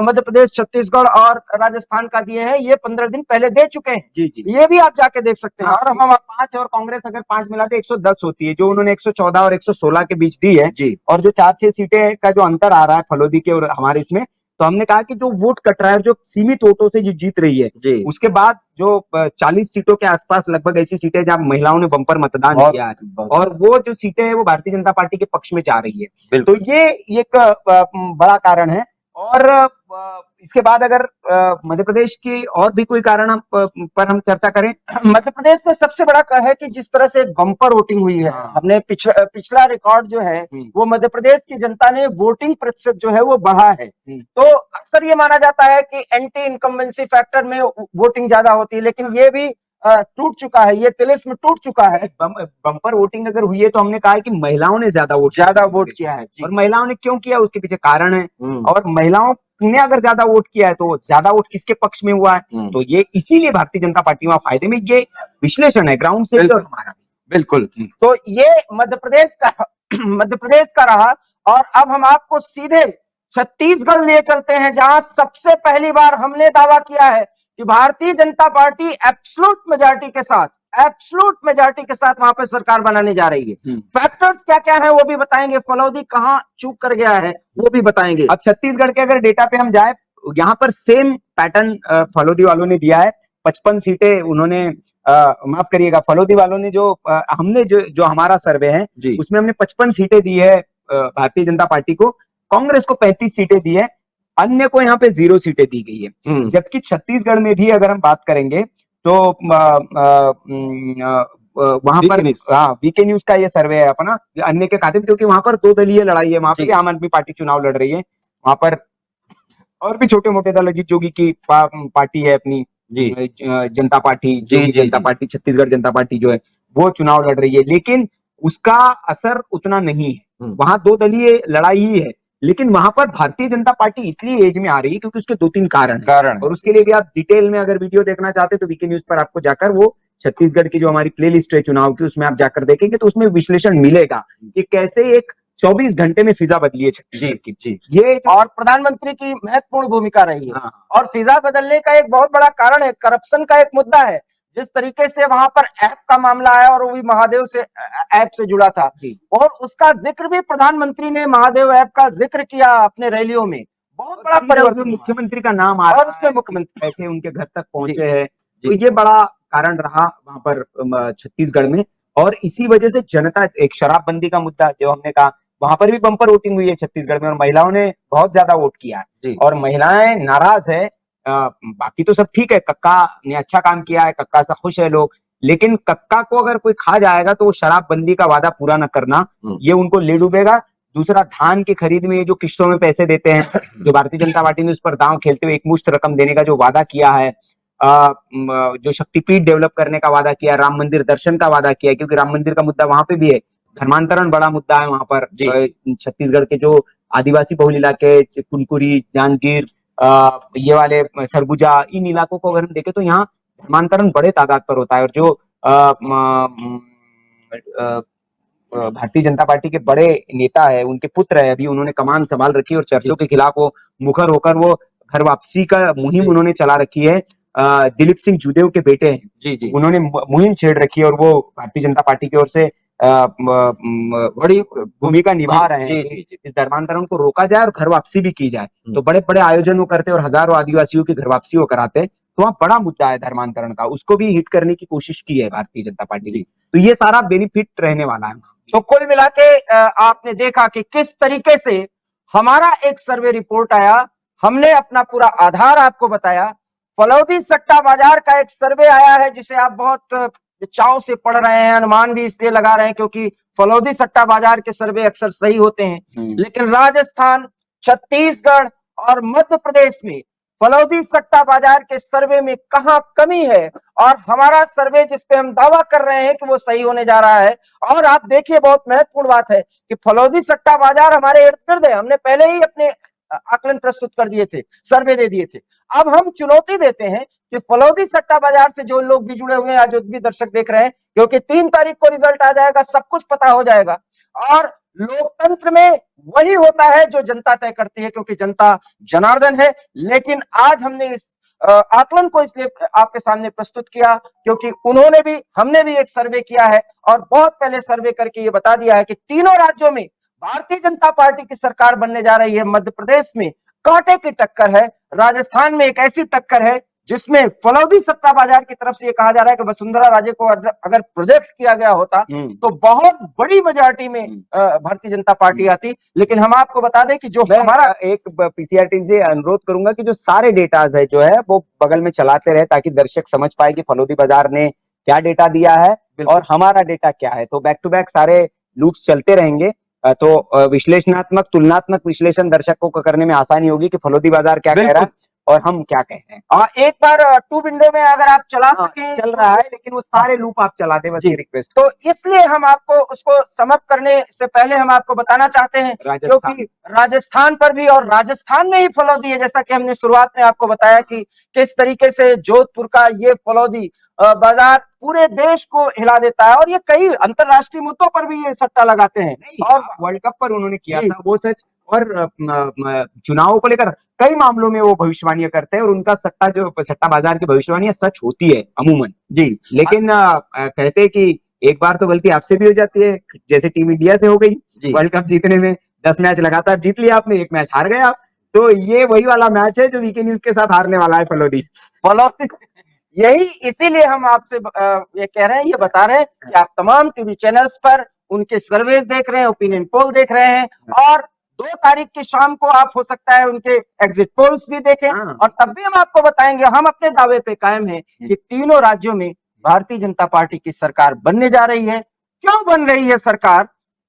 मध्य प्रदेश, छत्तीसगढ़ और राजस्थान का दिए हैं, ये 15 दिन पहले दे चुके हैं जी। ये भी आप जाके देख सकते हैं। और हम 5 और कांग्रेस अगर 5 मिलाते 110 होती है, जो उन्होंने 114 और 116 के बीच दी है जी। और जो 4-6 सीटें का जो अंतर आ रहा है फलोदी के और हमारे इसमें, तो हमने कहा कि जो वोट कट रहा है, जो सीमित वोटों से जो जीत रही है जी। उसके बाद जो 40 सीटों के आसपास लगभग ऐसी सीटें जहां महिलाओं ने बम्पर मतदान किया है और वो जो सीटें हैं वो भारतीय जनता पार्टी के पक्ष में जा रही है। तो ये एक बड़ा कारण है। और इसके बाद अगर मध्य प्रदेश की और भी कोई कारण पर हम चर्चा करें, मध्य प्रदेश में सबसे बड़ा है कि जिस तरह से बम्पर वोटिंग हुई है, हमने पिछला रिकॉर्ड जो है वो मध्य प्रदेश की जनता ने वोटिंग प्रतिशत जो है वो बढ़ा है। तो अक्सर ये माना जाता है कि एंटी इनकम्बेंसी फैक्टर में वोटिंग ज्यादा होती है, लेकिन ये भी टूट चुका है, ये तिलिस्म टूट चुका है। बम्पर वोटिंग अगर हुई है तो हमने कहा है कि महिलाओं ने ज्यादा वोट किया है। और महिलाओं ने क्यों किया उसके पीछे कारण है, और महिलाओं ने अगर ज्यादा वोट किया है तो ज्यादा वोट किसके पक्ष में हुआ है, तो ये इसीलिए भारतीय जनता पार्टी वहां फायदे में। ये विश्लेषण है ग्राउंड से और हमारा बिल्कुल। तो ये मध्य प्रदेश का रहा। और अब हम आपको सीधे छत्तीसगढ़ ले चलते हैं, जहां सबसे पहली बार हमने दावा किया है कि Bharatiya Janata party absolute majority के साथ वहां पर सरकार बनाने जा रही है। फैक्टर्स क्या क्या है वो भी बताएंगे, फलोदी कहां चूक कर गया है वो भी बताएंगे। अब छत्तीसगढ़ के अगर डेटा पे हम जाए, यहाँ पर सेम पैटर्न फलोदी वालों ने दिया है। 55 सीटें उन्होंने माफ करिएगा, फलोदी वालों ने जो हमने जो हमारा सर्वे है उसमें हमने 55 सीटें दी है भारतीय जनता पार्टी को, कांग्रेस को 35 सीटें दी है, अन्य को यहाँ पे 0 सीटें दी गई है। जबकि छत्तीसगढ़ में भी अगर हम बात करेंगे तो वहां पर वीके न्यूज का ये सर्वे है अपना अन्य के खाते में, क्योंकि वहां पर 2 दलीय लड़ाई है, वहां पे आम आदमी पार्टी चुनाव लड़ रही है, वहां पर और भी छोटे मोटे दल, अजीत जोगी की पार्टी है अपनी जी जनता पार्टी, जी जनता पार्टी, छत्तीसगढ़ जनता पार्टी जो है वो चुनाव लड़ रही है, लेकिन उसका असर उतना नहीं है। वहां दो दलीय लड़ाई ही है, लेकिन वहां पर भारतीय जनता पार्टी इसलिए एज में आ रही है क्योंकि उसके 2-3 कारण है। और उसके लिए भी आप डिटेल में अगर वीडियो देखना चाहते हैं तो वीके न्यूज पर आपको जाकर वो छत्तीसगढ़ की जो हमारी प्लेलिस्ट है चुनाव की, उसमें आप जाकर देखेंगे तो उसमें विश्लेषण मिलेगा कि कैसे एक 24 घंटे में फिजा बदली है छत्तीसगढ़ की। जी ये और प्रधानमंत्री की महत्वपूर्ण भूमिका रही है। हाँ। और फिजा बदलने का एक बहुत बड़ा कारण है, करप्शन का एक मुद्दा है। जिस तरीके से वहां पर ऐप का मामला आया और वो भी महादेव से ऐप से जुड़ा था, और उसका जिक्र भी प्रधानमंत्री ने महादेव ऐप का जिक्र किया अपने रैलियों में। बहुत बड़ा परिवर्तन, मुख्यमंत्री का नाम आ और रहा उसमें है, मुख्यमंत्री कैसे उनके घर तक पहुंचे हैं, तो ये बड़ा कारण रहा वहां पर छत्तीसगढ़ में। और इसी वजह से जनता, एक शराबबंदी का मुद्दा जो हमने कहा, वहां पर भी बम्पर वोटिंग हुई है छत्तीसगढ़ में और महिलाओं ने बहुत ज्यादा वोट किया है और महिलाएं नाराज है। बाकी तो सब ठीक है, कक्का ने अच्छा काम किया है, कक्का से खुश है लोग, लेकिन कक्का को अगर कोई खा जाएगा तो वो शराबबंदी का वादा पूरा न करना, ये उनको ले डूबेगा। दूसरा, धान की खरीद में जो किश्तों में पैसे देते हैं, जो भारतीय जनता पार्टी ने उस पर दांव खेलते हुए एकमुश्त रकम देने का जो वादा किया है, जो शक्तिपीठ डेवलप करने का वादा किया, राम मंदिर दर्शन का वादा किया, क्योंकि राम मंदिर का मुद्दा वहां पे भी है, धर्मांतरण बड़ा मुद्दा है वहां पर। छत्तीसगढ़ के जो आदिवासी बहुल इलाके, कुनकुरी, जांजगीर, ये वाले सरगुजा, इन इलाकों को अगर हम देखें तो यहाँ धर्मांतरण बड़े तादाद पर होता है। और जो भारतीय जनता पार्टी के बड़े नेता है, उनके पुत्र है, अभी उन्होंने कमान संभाल रखी है और चर्चों के खिलाफ वो मुखर होकर वो घर वापसी का मुहिम उन्होंने चला रखी है। दिलीप सिंह जूदेव के बेटे हैं, उन्होंने मुहिम छेड़ रखी है और वो भारतीय जनता पार्टी की ओर से बड़ी भूमिका निभा रहे हैं कि इस धर्मांतरण को रोका जाए और घर वापसी भी की जाए। तो बड़े बड़े आयोजन वो करते और हजारों आदिवासियों की घर वापसी वो कराते, तो वहाँ बड़ा मुद्दा है धर्मांतरण का, उसको भी हिट करने की कोशिश की है भारतीय जनता पार्टी की। तो ये सारा बेनिफिट रहने वाला है। तो कुल मिला के आपने देखा कि किस तरीके से हमारा एक सर्वे रिपोर्ट आया, हमने अपना पूरा आधार आपको बताया। फलौदी सट्टा बाजार का एक सर्वे आया है जिसे आप बहुत चाव से पढ़ रहे हैं, अनुमान भी इसलिए लगा रहे हैं क्योंकि फलौदी सट्टा बाजार के सर्वे अक्सर सही होते हैं। लेकिन राजस्थान, छत्तीसगढ़ और मध्य प्रदेश में फलौदी सट्टा बाजार के सर्वे में कहां कमी है, और हमारा सर्वे जिस पे हम दावा कर रहे हैं कि वो सही होने जा रहा है। और आप देखिए, बहुत महत्वपूर्ण बात है कि फलौदी सट्टा बाजार हमारे इर्द गिर्द है। हमने पहले ही अपने आकलन प्रस्तुत कर दिए थे, सर्वे दे दिए थे। अब हम चुनौती देते हैं कि फलौदी सट्टा बाजार से जो लोग भी जुड़े हुए हैं, जो भी दर्शक देख रहे हैं, क्योंकि 3 तारीख को रिजल्ट आ जाएगा, सब कुछ पता हो जाएगा। और लोकतंत्र में वही होता है जो जनता तय करती है, क्योंकि जनता जनार्दन है। लेकिन आज हमने इस आकलन को इसलिए आपके सामने प्रस्तुत किया क्योंकि उन्होंने भी, हमने भी एक सर्वे किया है और बहुत पहले सर्वे करके ये बता दिया है कि तीनों राज्यों में भारतीय जनता पार्टी की सरकार बनने जा रही है। मध्य प्रदेश में कांटे की टक्कर है, राजस्थान में एक ऐसी टक्कर है जिसमें फलौदी सट्टा बाजार की तरफ से ये कहा जा रहा है कि वसुंधरा राजे को अगर प्रोजेक्ट किया गया होता तो बहुत बड़ी मेजॉरिटी में भारतीय जनता पार्टी आती। लेकिन हम आपको बता दें कि जो हमारा एक पीसीआर टीम से अनुरोध करूंगा कि जो सारे डेटाज है जो है वो बगल में चलाते रहे, ताकि दर्शक समझ पाए कि फलौदी बाजार ने क्या डेटा दिया है और हमारा डेटा क्या है। तो बैक टू बैक सारे लूप्स चलते रहेंगे, तो विश्लेषणात्मक, तुलनात्मक विश्लेषण दर्शकों को करने में आसानी होगी कि फलौदी बाजार क्या कह रहा है और हम क्या कह रहे हैं। एक बार टू विंडो में अगर आप चला सकें, चल रहा है लेकिन वो सारे लूप आप चला दे, बस ये रिक्वेस्ट। तो इसलिए हम आपको उसको समअप करने से पहले हम आपको बताना चाहते हैं क्योंकि राजस्थान पर भी, और राजस्थान में ही फलौदी है, जैसा कि हमने शुरुआत में आपको बताया कि किस तरीके से जोधपुर का ये फलौदी बाजार पूरे देश को हिला देता है। और ये कई अंतरराष्ट्रीय मुद्दों पर भी ये सट्टा लगाते हैं, और वर्ल्ड कप पर उन्होंने किया था वो सच, और चुनावों को लेकर कई मामलों में वो भविष्यवाणियां करते हैं और उनका सट्टा बाजार की भविष्यवाणियां सच होती है अमूमन जी। लेकिन कहते हैं कि एक बार तो गलती आपसे भी हो जाती है, जैसे टीम इंडिया से हो गई वर्ल्ड कप जीतने में, 10 मैच लगातार जीत लिया आपने, 1 मैच हार गए आप। तो ये वही वाला मैच है जो वीके न्यूज के साथ हारने वाला है फलौदी। यही इसीलिए हम आपसे ये कह रहे हैं, ये बता रहे हैं कि आप तमाम टीवी चैनल्स पर उनके सर्वेज देख रहे हैं, ओपिनियन पोल देख रहे हैं, और 2 तारीख की शाम को आप हो सकता है उनके एग्जिट पोल्स भी देखें, और तब भी हम आपको बताएंगे। हम अपने दावे पे कायम हैं कि तीनों राज्यों में भारतीय जनता पार्टी की सरकार बनने जा रही है। क्यों बन रही है सरकार,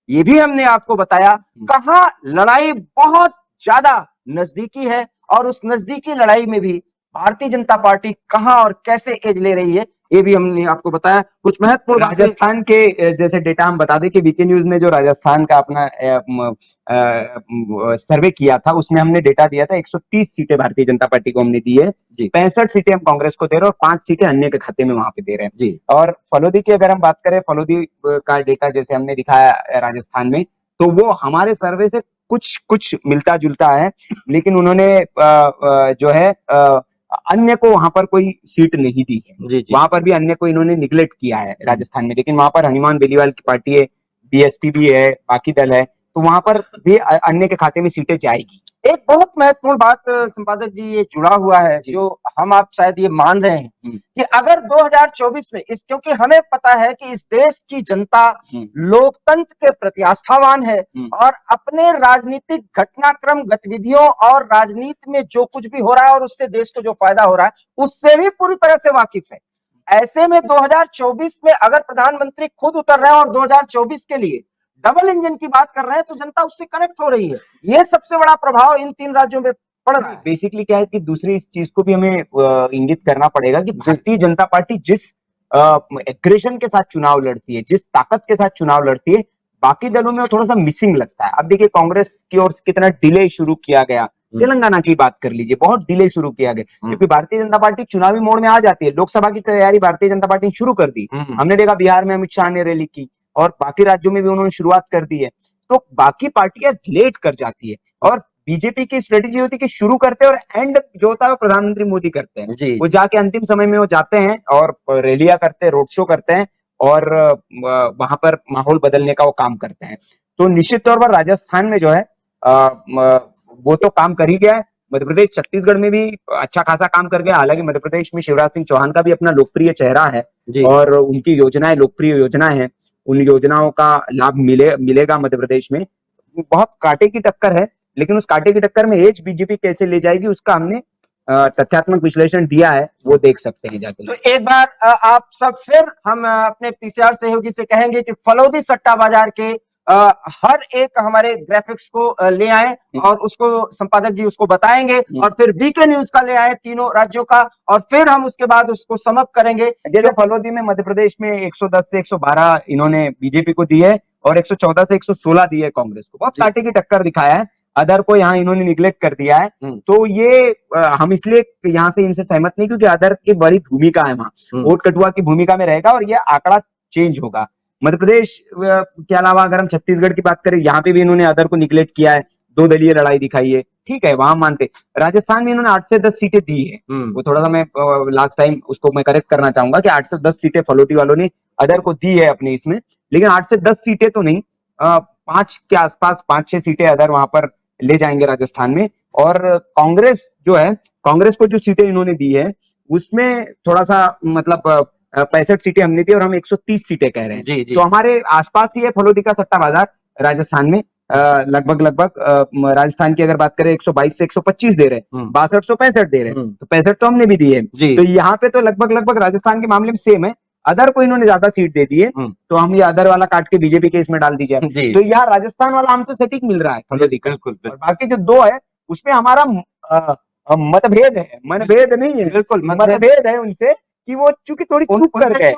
ये भी हमने आपको बताया। कहां लड़ाई बहुत ज्यादा नजदीकी है और उस नजदीकी लड़ाई में भी भारतीय जनता पार्टी कहां और कैसे एज ले रही है, ये भी हमने आपको बताया। कुछ महत्वपूर्ण राजस्थान के जैसे डेटा हम बता दें कि वीके न्यूज ने जो राजस्थान का अपना सर्वे किया था, उसमें हमने डेटा दिया था 130 सीटें भारतीय जनता पार्टी को हमने दी है, 65 सीटें हम कांग्रेस को दे रहे हैं और 5 सीटें अन्य के खाते में वहां पे दे रहे हैं जी। और फलोदी की अगर हम बात करें, फलोदी का डेटा जैसे हमने दिखाया राजस्थान में, तो वो हमारे सर्वे से कुछ कुछ मिलता जुलता है, लेकिन उन्होंने जो है अन्य को वहां पर कोई सीट नहीं दी है। वहां पर भी अन्य को इन्होंने निगलेक्ट किया है राजस्थान में, लेकिन वहां पर हनुमान बेनीवाल की पार्टी है, बीएसपी भी है, बाकी दल है, तो वहां पर भी अन्य के खाते में सीटें जाएगी। एक बहुत महत्वपूर्ण बात संपादक जी ये जुड़ा हुआ है, जो हम आप शायद ये मान रहे हैं कि अगर 2024 में क्योंकि हमें पता है कि इस देश की जनता लोकतंत्र के प्रति आस्थावान है और अपने राजनीतिक घटनाक्रम गतिविधियों और राजनीति में जो कुछ भी हो रहा है और उससे देश को जो फायदा हो रहा है उससे भी पूरी तरह से वाकिफ है। ऐसे में 2024 में अगर प्रधानमंत्री खुद उतर रहे हैं और 2024 के लिए डबल इंजन की बात कर रहे हैं, तो जनता उससे कनेक्ट हो रही है। ये सबसे बड़ा प्रभाव इन 3 राज्यों में पड़ रहा है। बेसिकली क्या है कि दूसरी इस चीज को भी हमें इंगित करना पड़ेगा कि भारतीय जनता पार्टी जिस एग्रेशन के साथ चुनाव लड़ती है, जिस ताकत के साथ चुनाव लड़ती है, बाकी दलों में थोड़ा सा मिसिंग लगता है। अब देखिए कांग्रेस की ओर कितना डिले शुरू किया गया, तेलंगाना की बात कर लीजिए, बहुत डिले शुरू किया गया, क्योंकि भारतीय जनता पार्टी चुनावी मोड में आ जाती है। लोकसभा की तैयारी भारतीय जनता पार्टी ने शुरू कर दी, हमने देखा बिहार में अमित शाह ने रैली की और बाकी राज्यों में भी उन्होंने शुरुआत कर दी है, तो बाकी पार्टियां लेट कर जाती है और बीजेपी की स्ट्रेटेजी होती है कि शुरू करते हैं और एंड जो होता है वो प्रधानमंत्री मोदी करते हैं। वो जाके अंतिम समय में वो जाते हैं और रैलियां करते हैं, रोड शो करते हैं और वहां पर माहौल बदलने का वो काम करते हैं। तो निश्चित तौर पर राजस्थान में जो है वो तो काम कर ही गया है। मध्य प्रदेश, छत्तीसगढ़ में भी अच्छा खासा काम कर गया। हालांकि मध्य प्रदेश में शिवराज सिंह चौहान का भी अपना लोकप्रिय चेहरा है और उनकी योजनाएं लोकप्रिय योजनाएं हैं, उन योजनाओं का लाभ मिलेगा मध्य प्रदेश में। बहुत कांटे की टक्कर है, लेकिन उस कांटे की टक्कर में एज बीजेपी कैसे ले जाएगी उसका हमने तथ्यात्मक विश्लेषण दिया है, वो देख सकते हैं जाके। तो एक बार आप सब फिर हम अपने पीसीआर सहयोगी से कहेंगे कि फलोदी सट्टा बाजार के हर एक हमारे ग्राफिक्स को ले आए और उसको संपादक जी उसको बताएंगे और फिर वीके न्यूज का ले आए तीनों राज्यों का, और फिर हम उसके बाद उसको समअप करेंगे। जैसे फलोदी में मध्य प्रदेश में 110 से 112 इन्होंने बीजेपी को दी है और 114 से 116 दी है कांग्रेस को। बहुत कांटे की टक्कर दिखाया है, अदर को यहाँ इन्होंने निगलेक्ट कर दिया है। तो ये हम इसलिए यहाँ से इनसे सहमत नहीं, क्योंकि अदर की बड़ी भूमिका है वहां, वोट कटुआ की भूमिका में रहेगा और ये आंकड़ा चेंज होगा। मध्य प्रदेश के अलावा अगर हम छत्तीसगढ़ की बात करें, यहाँ पे भी इन्होंने अदर को निगलेक्ट किया है, 2 दलीय लड़ाई दिखाई है, ठीक है, वहां मानते। राजस्थान में इन्होंने 8 से 10 सीटें दी है, वो थोड़ा सा मैं लास्ट टाइम उसको मैं करेक्ट करना चाहूंगा कि 8 से 10 सीटें फलोदी वालों ने अदर को दी है अपने इसमें, लेकिन 8 से 10 सीटें तो नहीं, 5 के आसपास 5-6 सीटें अदर वहां पर ले जाएंगे राजस्थान में। और कांग्रेस जो है, कांग्रेस को जो सीटें इन्होंने दी है उसमें थोड़ा सा मतलब 65 सीटें हमने दी और हम 130 सीटें कह रहे हैं। तो हमारे आसपास ही है फलोदी का सट्टा बाजार राजस्थान में। लगभग राजस्थान की अगर बात करें 122 से 125 दे रहे हैं, 62 से 65 दे रहे हैं, तो 65 तो हमने भी दी है। तो यहाँ पे तो लगभग राजस्थान के मामले में सेम है। अदर को इन्होंने ज्यादा सीट दे दी है, तो हम ये अदर वाला काट के बीजेपी के इसमें डाल दीजिए, तो यहाँ राजस्थान वाला हमसे सटीक मिल रहा है फलोदी का। और बाकी जो 2 है उसमें हमारा मतभेद है, मनभेद नहीं है, बिल्कुल मतभेद है उनसे कि वो चूंकि थोड़ी चूक कर गए।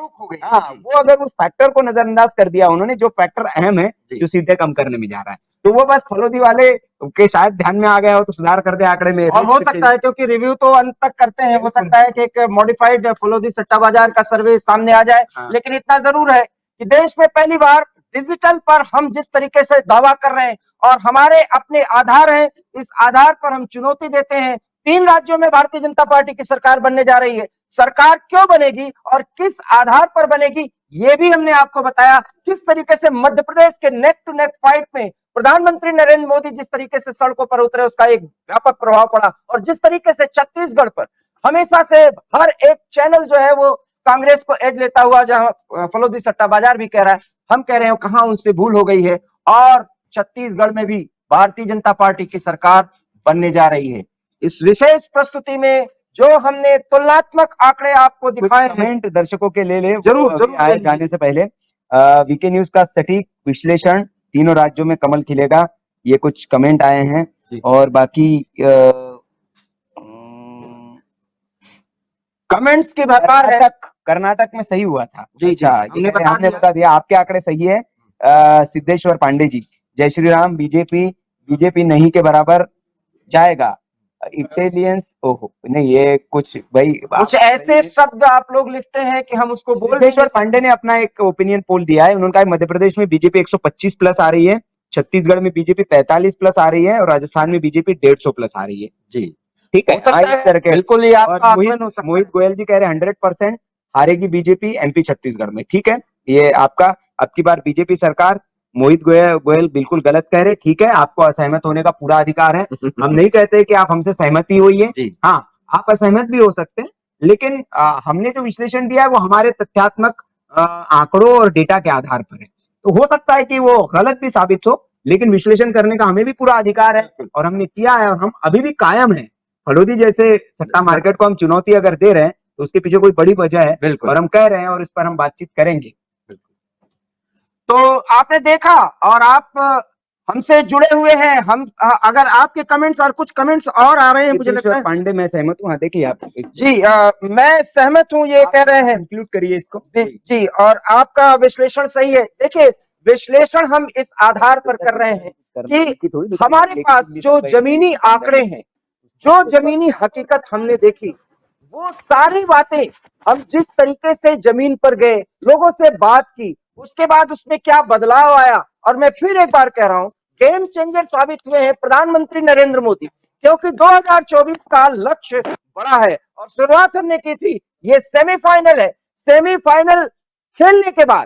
हाँ, वो अगर उस फैक्टर को नजरअंदाज कर दिया उन्होंने, जो फैक्टर अहम है, जो सीटें कम करने में जा रहा है, तो वो बस फलोदी वाले के शायद ध्यान में आ गया हो तो सुधार कर दे आंकड़े में। और हो सकता है, क्योंकि रिव्यू तो अंत तक करते हैं, हो सकता है कि एक मॉडिफाइड फलोदी सट्टा बाजार का सर्वे सामने आ जाए। लेकिन इतना जरूर है कि देश में पहली बार डिजिटल पर हम जिस तरीके से दावा कर रहे हैं और हमारे अपने आधार हैं, इस आधार पर हम चुनौती देते हैं। 3 राज्यों में भारतीय जनता पार्टी की सरकार बनने जा रही है। सरकार क्यों बनेगी और किस आधार पर बनेगी, ये भी हमने आपको बताया। किस तरीके से मध्य प्रदेश के नेक टू नेक फाइट में प्रधानमंत्री नरेंद्र मोदी जिस तरीके से सड़कों पर उतरे, उसका एक व्यापक प्रभाव पड़ा, और जिस तरीके से छत्तीसगढ़ पर हमेशा से हर एक चैनल जो है वो कांग्रेस को एज लेता हुआ, जहां फलोदी सट्टा बाजार भी कह रहा है, हम कह रहे हैं कहां उनसे भूल हो गई है, और छत्तीसगढ़ में भी भारतीय जनता पार्टी की सरकार बनने जा रही है। इस विशेष प्रस्तुति में जो हमने तुलनात्मक आंकड़े आपको दिखाए हैं, दर्शकों के ले जरूर आए जाने से पहले वीके न्यूज का सटीक विश्लेषण, तीनों राज्यों में कमल खिलेगा, ये कुछ कमेंट आए हैं। और बाकी कमेंट्स की भरमार है। कर्नाटक में सही हुआ था। जी जी, अच्छा, हमने हमने बता दिया। आपके आंकड़े सही है। सिद्धेश्वर पांडे जी, जय श्री राम। बीजेपी नहीं के बराबर जाएगा। इटालियंस, ओहो नहीं, ये कुछ भाई कुछ ऐसे शब्द आप लोग लिखते हैं कि हम उसको बोल। सिद्धेश्वर पांडे ने अपना एक ओपिनियन पोल दिया है। उन्होंने कहा मध्य प्रदेश में बीजेपी 125 प्लस आ रही है, छत्तीसगढ़ में बीजेपी 45 प्लस आ रही है और राजस्थान में बीजेपी 150 प्लस आ रही है। जी ठीक है, इस तरह के बिल्कुल ये आपका और मोहित गोयल जी कह रहे हैं 100% हारेगी बीजेपी एमपी छत्तीसगढ़ में। ठीक है, ये आपका अब की बार बीजेपी सरकार। मोहित गोयल बिल्कुल गलत कह रहे। ठीक है, आपको असहमत होने का पूरा अधिकार है। हम नहीं कहते कि आप हमसे सहमति हुई है। हाँ, आप असहमत भी हो सकते हैं, लेकिन हमने जो विश्लेषण दिया है वो हमारे तथ्यात्मक आंकड़ों और डेटा के आधार पर है। तो हो सकता है कि वो गलत भी साबित हो, लेकिन विश्लेषण करने का हमें भी पूरा अधिकार है और हमने किया है और हम अभी भी कायम है। फलोदी जैसे सट्टा मार्केट को हम चुनौती अगर दे रहे हैं तो उसके पीछे कोई बड़ी वजह है और हम कह रहे हैं और इस पर हम बातचीत करेंगे। तो आपने देखा और आप हमसे जुड़े हुए हैं। हम अगर आपके कमेंट्स और कुछ कमेंट्स और आ रहे हैं, मुझे लगता है पांडे मैं सहमत हूँ। देखिए आप जी, मैं सहमत हूँ, ये कह रहे हैं। इंक्लूड करिए इसको। जी, और आपका विश्लेषण सही है। देखिए, विश्लेषण हम इस आधार पर कर रहे हैं कि हमारे पास जो जमीनी आंकड़े हैं, जो जमीनी हकीकत हमने देखी, वो सारी बातें हम जिस तरीके से जमीन पर गए, लोगों से बात की, उसके बाद उसमें क्या बदलाव आया। और मैं फिर एक बार कह रहा हूं, गेम चेंजर साबित हुए हैं प्रधानमंत्री नरेंद्र मोदी, क्योंकि 2024 का लक्ष्य बड़ा है और शुरुआत हमने की थी। ये सेमीफाइनल है। सेमीफाइनल खेलने के बाद